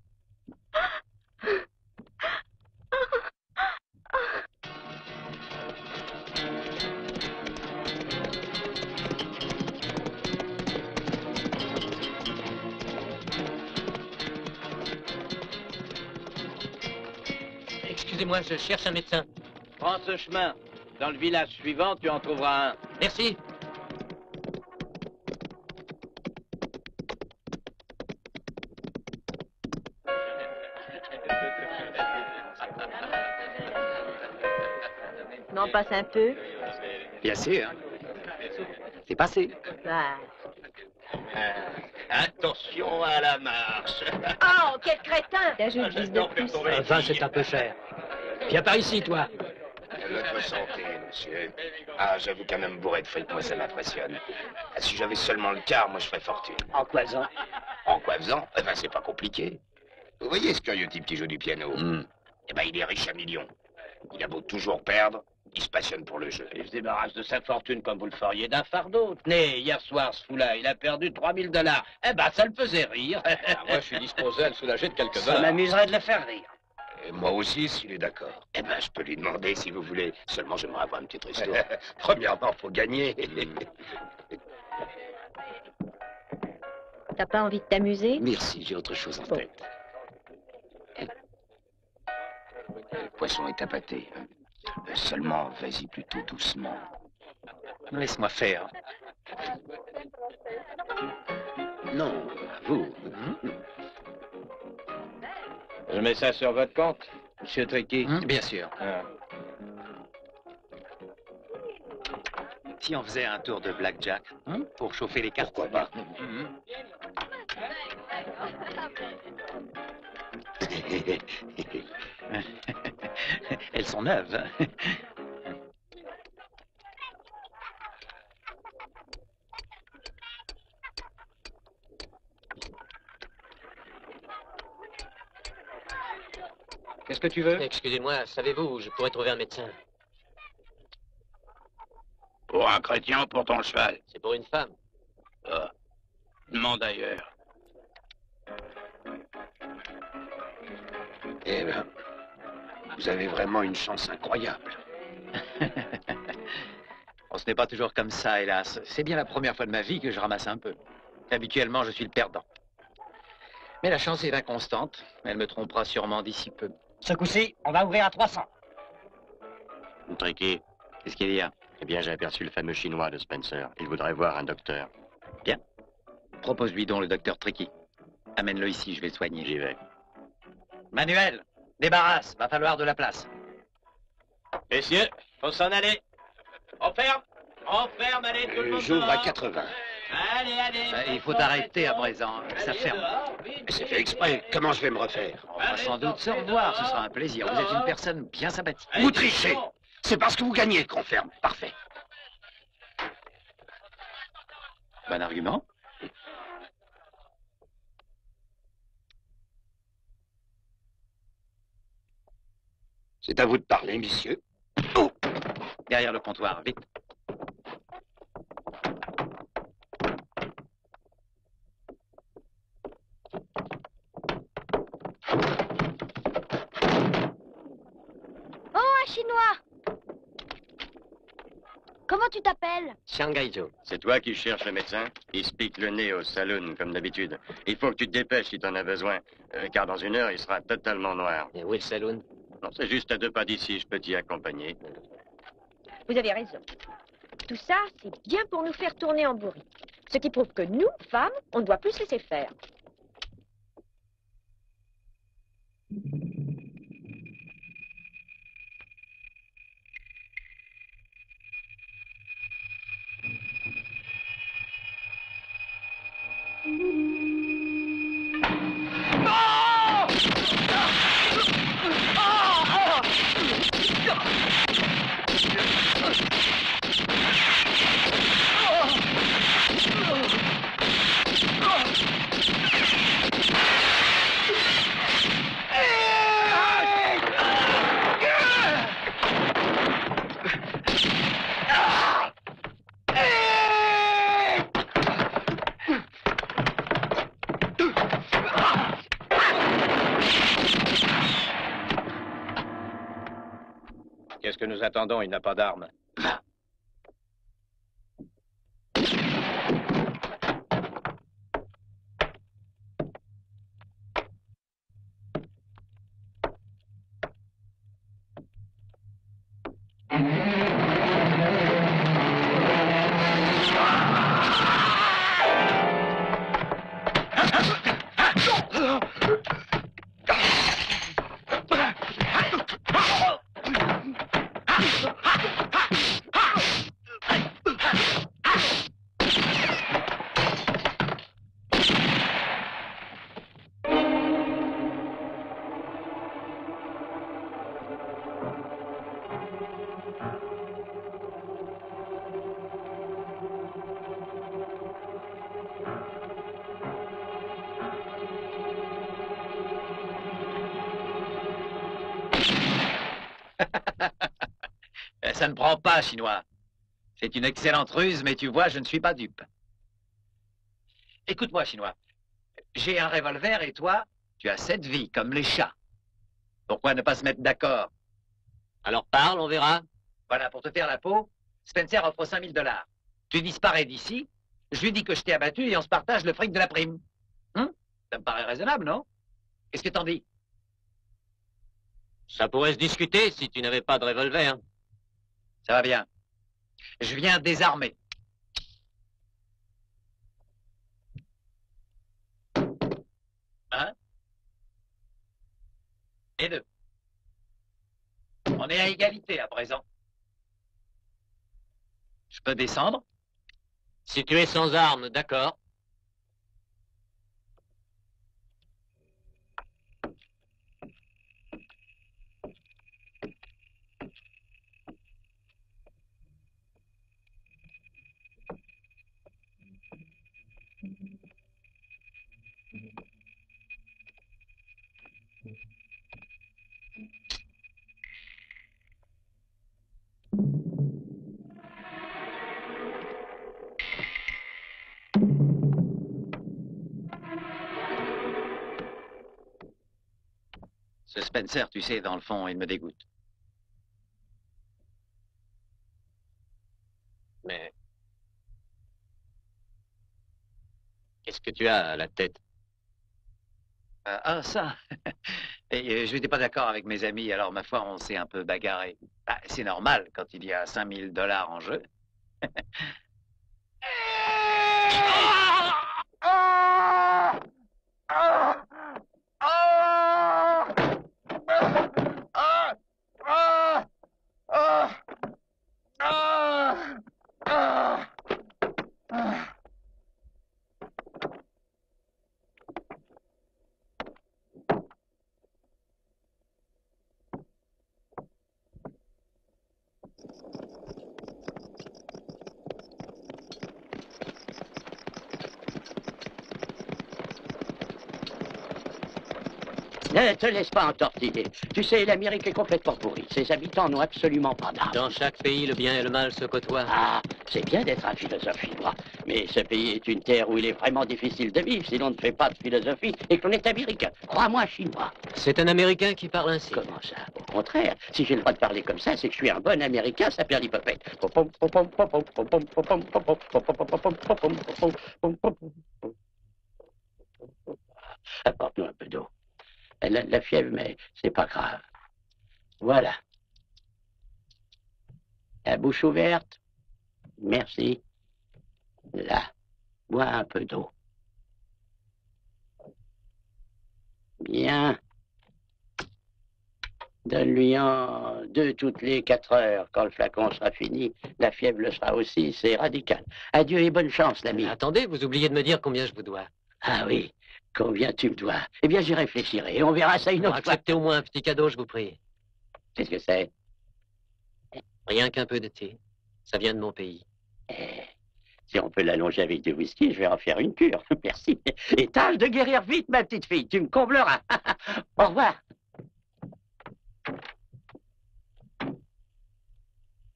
Excusez-moi, je cherche un médecin. Prends ce chemin. Dans le village suivant, tu en trouveras un. Merci. N'en passe un peu. Bien sûr. C'est passé. Ah. Attention à la marche. Oh, quel crétin! T'ajoutes 10 de plus. Enfin, c'est un peu cher. Viens par ici, toi. Votre santé, monsieur. Ah, j'avoue qu'un homme bourré de fric, moi, ça m'impressionne. Ah, si j'avais seulement le quart, moi, je ferais fortune. En quoi faisant? En quoi faisant? Eh ben, c'est pas compliqué. Vous voyez ce curieux type qui joue du piano? Eh ben, il est riche à millions. Il a beau toujours perdre, il se passionne pour le jeu. Il se débarrasse de sa fortune comme vous le feriez d'un fardeau. Tenez, hier soir, ce fou-là, il a perdu 3000 $. Eh ben, ça le faisait rire. Moi, je suis disposé à le soulager de quelques Ça dollars. m'amuserait de le faire rire. Et moi aussi, s'il est d'accord. Eh ben, je peux lui demander si vous voulez. Seulement, j'aimerais avoir une petite resto. Premièrement, faut gagner. T'as pas envie de t'amuser? Merci, j'ai autre chose en tête. Le poisson est appâté. Hein. Seulement, vas-y plutôt doucement. Laisse-moi faire. Non, vous. Je mets ça sur votre compte, monsieur Tricky. Bien sûr. Ah. Si on faisait un tour de blackjack, pour chauffer les cartes. Pourquoi pas? Elles sont neuves. Qu'est-ce que tu veux? Excusez-moi, savez-vous où je pourrais trouver un médecin? Pour un chrétien ou pour ton cheval? C'est pour une femme. Ah. Demande ailleurs. Eh ben, vous avez vraiment une chance incroyable. Ce n'est pas toujours comme ça, hélas. C'est bien la première fois de ma vie que je ramasse un peu. Habituellement, je suis le perdant. Mais la chance est inconstante. Elle me trompera sûrement d'ici peu. Ce coup-ci, on va ouvrir à 300. Tricky, qu'est-ce qu'il y a? Eh bien, j'ai aperçu le fameux Chinois de Spencer. Il voudrait voir un docteur. Bien. Propose-lui donc le docteur Tricky. Amène-le ici, je vais le soigner. J'y vais. Manuel, débarrasse, va falloir de la place. Messieurs, faut s'en aller. On ferme, allez, tout le monde J'ouvre à dehors. 80. Allez. Il faut arrêter à présent, ça ferme. C'est fait exprès. Comment je vais me refaire? On va sans doute se revoir, ce sera un plaisir. Vous êtes une personne bien sympathique. Vous trichez. C'est parce que vous gagnez qu'on ferme. Parfait. Bon argument. C'est à vous de parler, messieurs. Oh! Derrière le comptoir, vite. Oh, un Chinois! Comment tu t'appelles? Shanghai Joe. C'est toi qui cherches le médecin? Il se pique le nez au saloon, comme d'habitude. Il faut que tu te dépêches si t'en as besoin, car dans une heure, il sera totalement noir. Et où est le saloon? Non, c'est juste à 2 pas d'ici, je peux t'y accompagner. Vous avez raison. Tout ça, c'est bien pour nous faire tourner en bourrique. Ce qui prouve que nous, femmes, on ne doit plus se laisser faire. Qu'est-ce que nous attendons? Il n'a pas d'armes. Ça ne prend pas, Chinois. C'est une excellente ruse, mais tu vois, je ne suis pas dupe. Écoute-moi, Chinois. J'ai un revolver et toi, tu as 7 vies, comme les chats. Pourquoi ne pas se mettre d'accord? Alors parle, on verra. Voilà, pour te faire la peau, Spencer offre 5 000 $. Tu disparais d'ici, je lui dis que je t'ai abattu et on se partage le fric de la prime. Ça me paraît raisonnable, non? Qu'est-ce que t'en dis? Ça pourrait se discuter si tu n'avais pas de revolver. Ça va bien. Je viens désarmer. Un. Et 2. On est à égalité à présent. Je peux descendre? Si tu es sans armes, d'accord. Ce Spencer, tu sais, dans le fond, il me dégoûte. Mais... qu'est-ce que tu as à la tête? Ça. Et je n'étais pas d'accord avec mes amis, alors ma foi, on s'est un peu bagarré. Bah, c'est normal quand il y a 5 000 $ en jeu. Ne te laisse pas entortiller. Tu sais, l'Amérique est complètement pourrie. Ses habitants n'ont absolument pas d'armes. Dans chaque pays, le bien et le mal se côtoient. Ah, c'est bien d'être un philosophe chinois. Mais ce pays est une terre où il est vraiment difficile de vivre si l'on ne fait pas de philosophie et qu'on est américain. Crois-moi, chinois. C'est un Américain qui parle ainsi. Comment ça? Au contraire. Si j'ai le droit de parler comme ça, c'est que je suis un bon Américain, ça perd l'hypopète. Apporte-nous un peu d'eau. Elle a de la fièvre, mais c'est pas grave. Voilà. La bouche ouverte. Merci. Là. Bois un peu d'eau. Bien. Donne-lui en 2 toutes les 4 heures. Quand le flacon sera fini, la fièvre le sera aussi. C'est radical. Adieu et bonne chance, l'ami. Attendez, vous oubliez de me dire combien je vous dois. Ah oui. Combien tu me dois? Eh bien, j'y réfléchirai et on verra ça une autre fois. Acceptez au moins un petit cadeau, je vous prie. Qu'est-ce que c'est? Rien qu'un peu de thé. Ça vient de mon pays. Si on peut l'allonger avec du whisky, je vais en faire une cure. Merci. Et tâche de guérir vite, ma petite fille. Tu me combleras. Au revoir.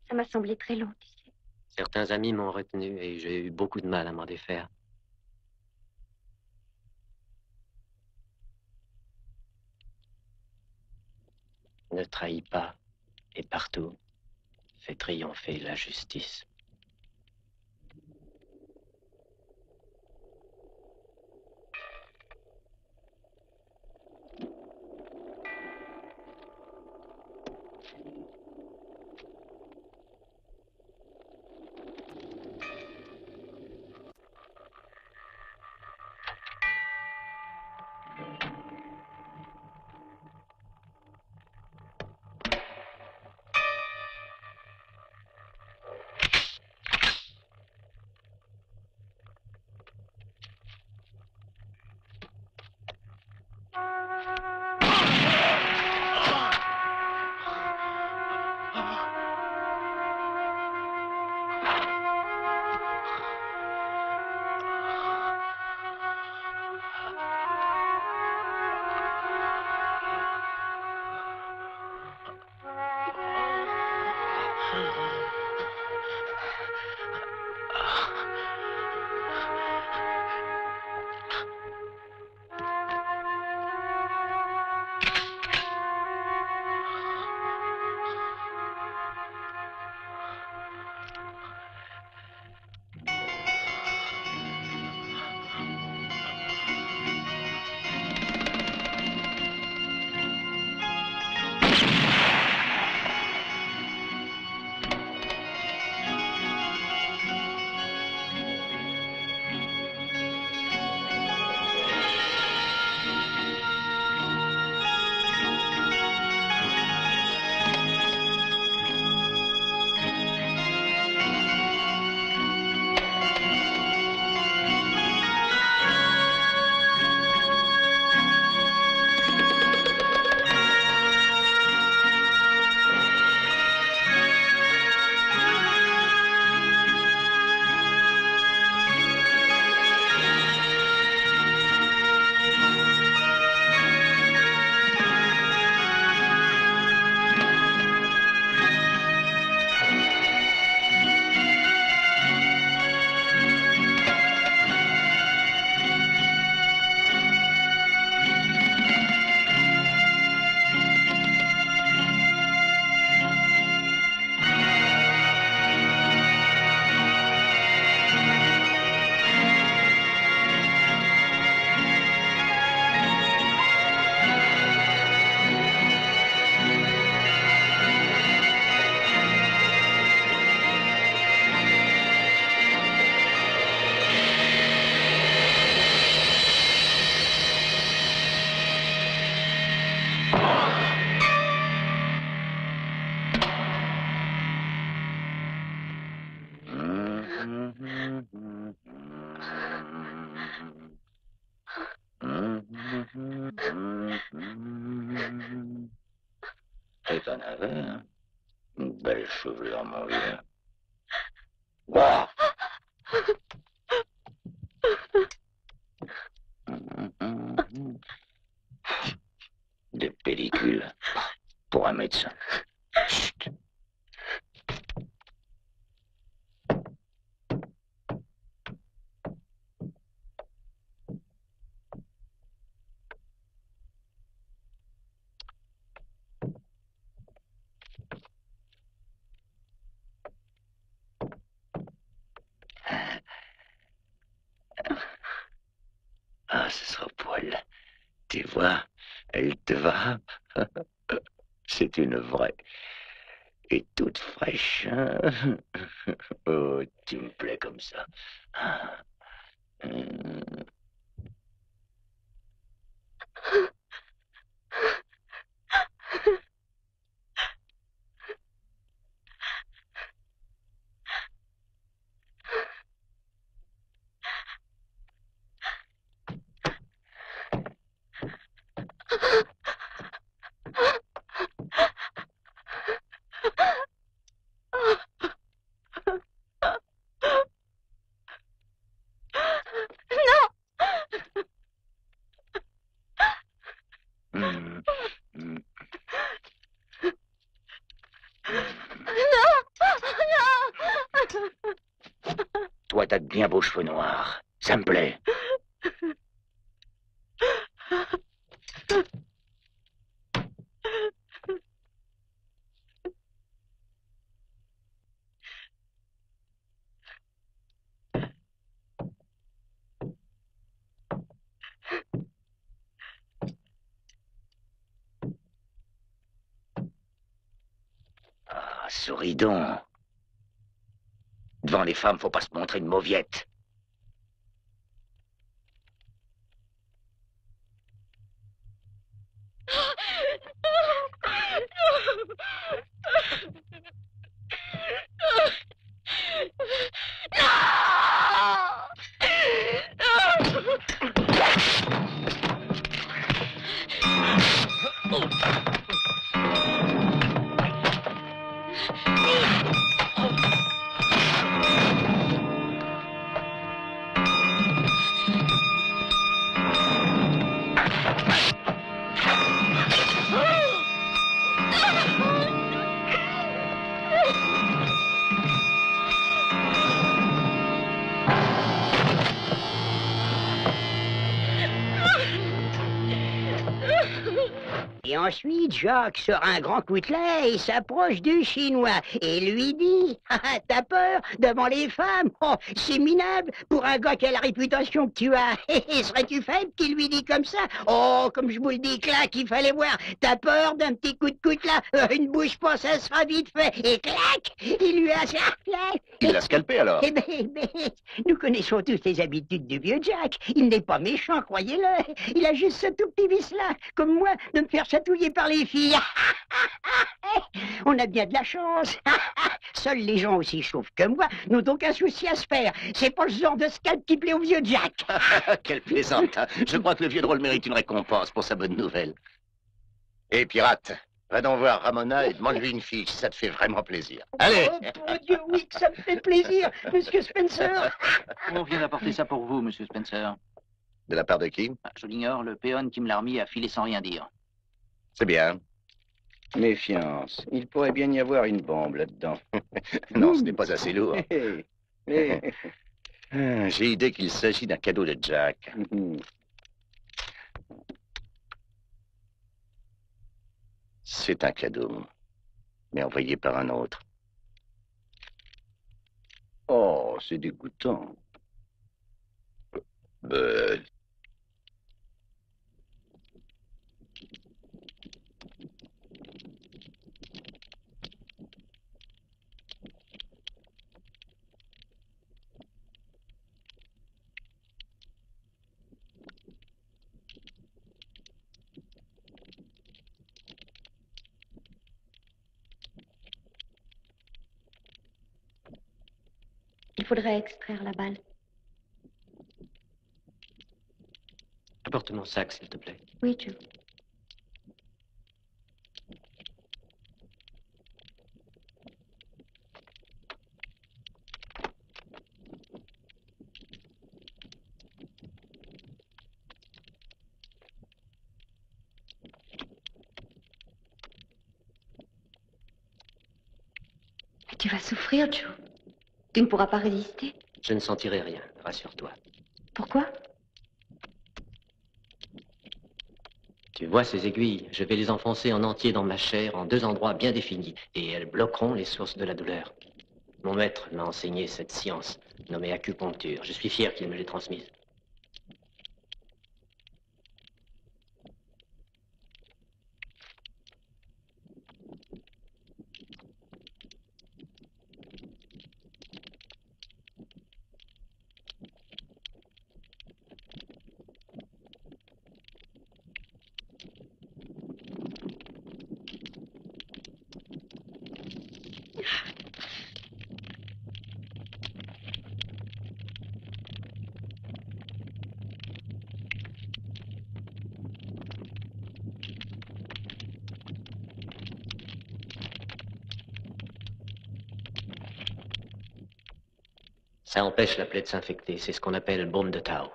Ça m'a semblé très long, tu sais. Certains amis m'ont retenu et j'ai eu beaucoup de mal à m'en défaire. Ne trahis pas. Et partout, fait triompher la justice. Et t'en avais, hein? Une belle chevelure, mon vieux. Ouah! Des pellicules pour un médecin. Chut. Ah, ce sera pour elle. Tu vois, elle te va. C'est une vraie. Et toute fraîche. Hein? Oh, tu me plais comme ça. Toi, t'as de bien beaux cheveux noirs. Ça me plaît. souris donc. Devant les femmes, faut pas se montrer une mauviette. Et ensuite, Jacques sort un grand coutelet et s'approche du Chinois et lui dit « Ah, t'as peur devant les femmes? Oh, c'est minable pour un gars qui a la réputation que tu as. Serais-tu faible qu'il lui dit comme ça? Oh, comme je vous le dis, clac, il fallait voir. T'as peur d'un petit coup de coutelas? Une bouge pas, ça sera vite fait. Et clac, il lui a... Il l'a scalpé alors. Eh ben, nous connaissons tous les habitudes du vieux Jack. Il n'est pas méchant, croyez-le. Il a juste ce tout petit vice-là, comme moi, de me faire chatouiller par les filles. On a bien de la chance. Seuls les gens aussi chauves que moi n'ont aucun souci à se faire. C'est pas le genre de scalp qui plaît au vieux Jack. Quelle plaisante. Je crois que le vieux drôle mérite une récompense pour sa bonne nouvelle. Et pirate, va donc voir Ramona et demande-lui une fiche, si ça te fait vraiment plaisir. Allez. Oh, mon Dieu, oui, que ça me fait plaisir, Monsieur Spencer. On vient d'apporter ça pour vous, Monsieur Spencer. De la part de qui? Je l'ignore, le péon qui me l'a remis a filé sans rien dire. C'est bien. Méfiance. Il pourrait bien y avoir une bombe là-dedans. Non, ce n'est pas assez lourd. J'ai idée qu'il s'agit d'un cadeau de Jack. C'est un cadeau, mais envoyé par un autre. Oh, c'est dégoûtant. Il faudrait extraire la balle. Apporte mon sac, s'il te plaît. Oui, Joe. Mais tu vas souffrir, Joe. Tu ne pourras pas résister. Je ne sentirai rien, rassure-toi. Pourquoi? Tu vois ces aiguilles, je vais les enfoncer en entier dans ma chair, en 2 endroits bien définis, et elles bloqueront les sources de la douleur. Mon maître m'a enseigné cette science, nommée acupuncture. Je suis fier qu'il me l'ait transmise. Ça empêche la plaie de s'infecter. C'est ce qu'on appelle baume de Tao.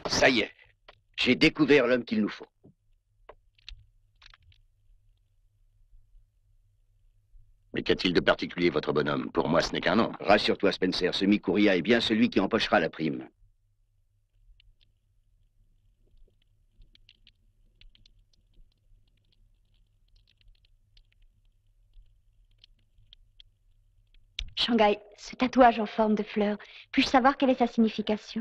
Ça y est. J'ai découvert l'homme qu'il nous faut. Mais qu'a-t-il de particulier, votre bonhomme? Pour moi, ce n'est qu'un nom. Rassure-toi, Spencer, ce Mikuria est bien celui qui empochera la prime. Shanghai, ce tatouage en forme de fleur, puis-je savoir quelle est sa signification?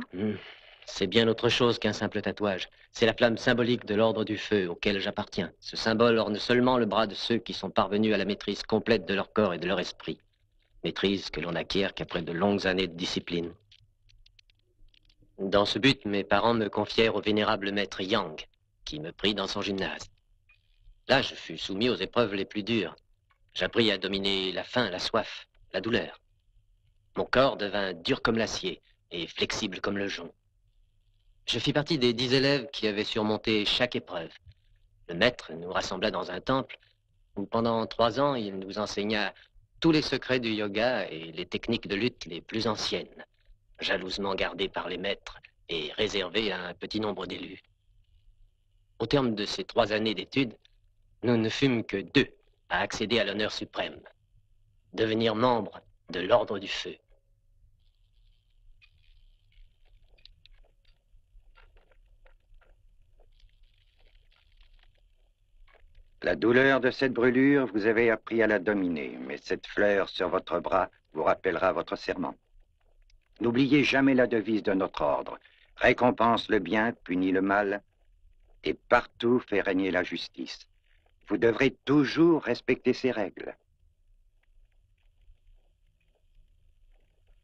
C'est bien autre chose qu'un simple tatouage. C'est la flamme symbolique de l'ordre du feu auquel j'appartiens. Ce symbole orne seulement le bras de ceux qui sont parvenus à la maîtrise complète de leur corps et de leur esprit. Maîtrise que l'on acquiert qu'après de longues années de discipline. Dans ce but, mes parents me confièrent au vénérable maître Yang, qui me prit dans son gymnase. Là, je fus soumis aux épreuves les plus dures. J'appris à dominer la faim, la soif, la douleur. Mon corps devint dur comme l'acier et flexible comme le jonc. Je fis partie des 10 élèves qui avaient surmonté chaque épreuve. Le maître nous rassembla dans un temple où pendant 3 ans, il nous enseigna tous les secrets du yoga et les techniques de lutte les plus anciennes, jalousement gardées par les maîtres et réservées à un petit nombre d'élus. Au terme de ces 3 années d'études, nous ne fûmes que 2 à accéder à l'honneur suprême, devenir membre de l'ordre du feu. La douleur de cette brûlure, vous avez appris à la dominer, mais cette fleur sur votre bras vous rappellera votre serment. N'oubliez jamais la devise de notre ordre. Récompense le bien, punit le mal, et partout fait régner la justice. Vous devrez toujours respecter ces règles.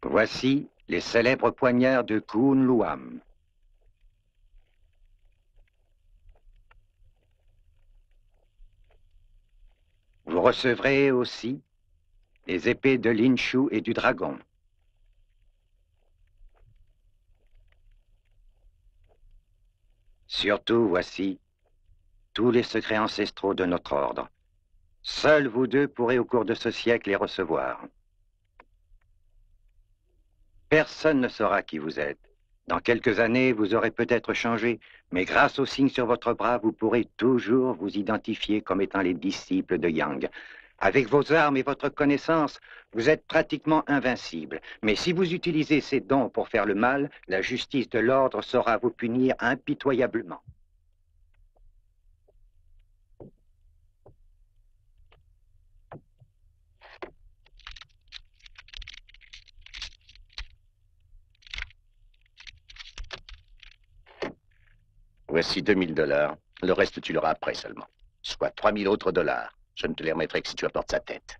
Voici les célèbres poignards de Kun Luam. Vous recevrez aussi les épées de l'Inshu et du dragon. Surtout, voici tous les secrets ancestraux de notre ordre. Seuls vous 2 pourrez au cours de ce siècle les recevoir. Personne ne saura qui vous êtes. Dans quelques années, vous aurez peut-être changé, mais grâce au signe sur votre bras, vous pourrez toujours vous identifier comme étant les disciples de Yang. Avec vos armes et votre connaissance, vous êtes pratiquement invincible. Mais si vous utilisez ces dons pour faire le mal, la justice de l'ordre saura vous punir impitoyablement. Voici $2000. Le reste, tu l'auras après seulement. Soit 3000 autres dollars. Je ne te les remettrai que si tu apportes sa tête.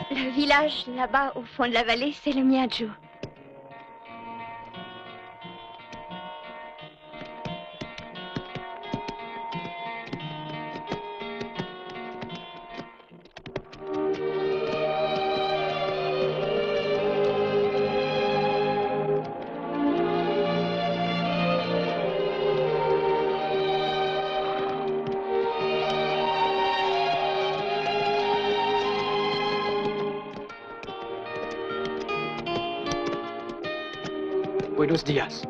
Le village, là-bas, au fond de la vallée, c'est le Miajo. Buenos días.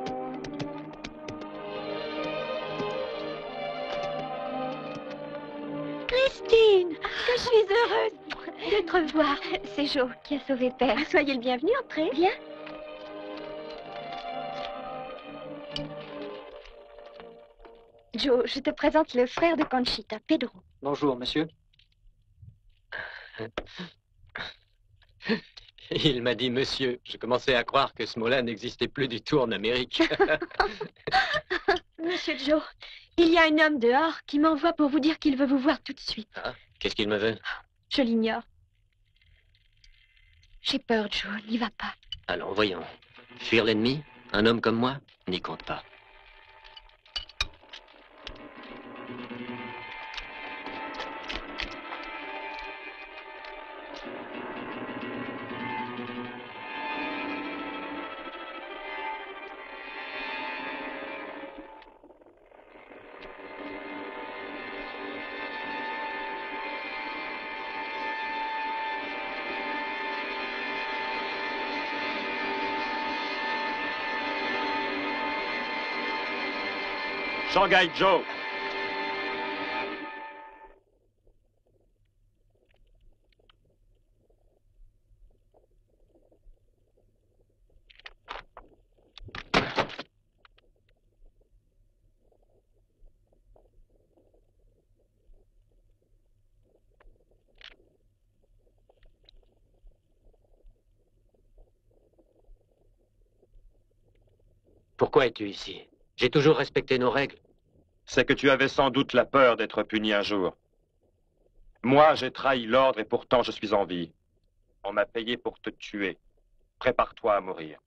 Christine, que je suis heureuse. de te revoir. C'est Joe qui a sauvé Père. Soyez le bienvenu, entrez. Bien. Joe, je te présente le frère de Conchita, Pedro. Bonjour, monsieur. Il m'a dit monsieur. Je commençais à croire que ce mot-là n'existait plus du tout en Amérique. Monsieur Joe, il y a un homme dehors qui m'envoie pour vous dire qu'il veut vous voir tout de suite. Ah, qu'est-ce qu'il me veut? Je l'ignore. J'ai peur, Joe, n'y va pas. Allons, voyons. Fuir l'ennemi, un homme comme moi, n'y compte pas. Shanghai Joe. Pourquoi es-tu ici? J'ai toujours respecté nos règles. C'est que tu avais sans doute la peur d'être puni un jour. Moi, j'ai trahi l'ordre et pourtant je suis en vie. On m'a payé pour te tuer. Prépare-toi à mourir.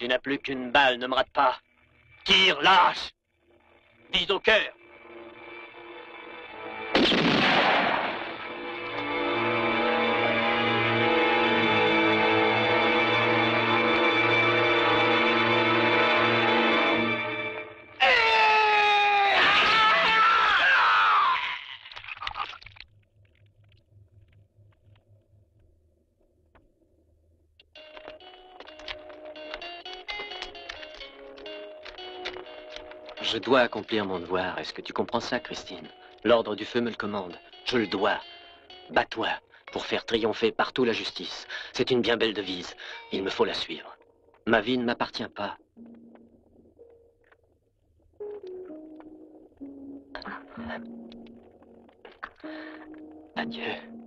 Tu n'as plus qu'une balle, ne me rate pas. Tire, lâche. Vise au cœur. Je dois accomplir mon devoir. Est-ce que tu comprends ça, Christine? L'ordre du feu me le commande. Je le dois. Bats-toi pour faire triompher partout la justice. C'est une bien belle devise. Il me faut la suivre. Ma vie ne m'appartient pas. Adieu.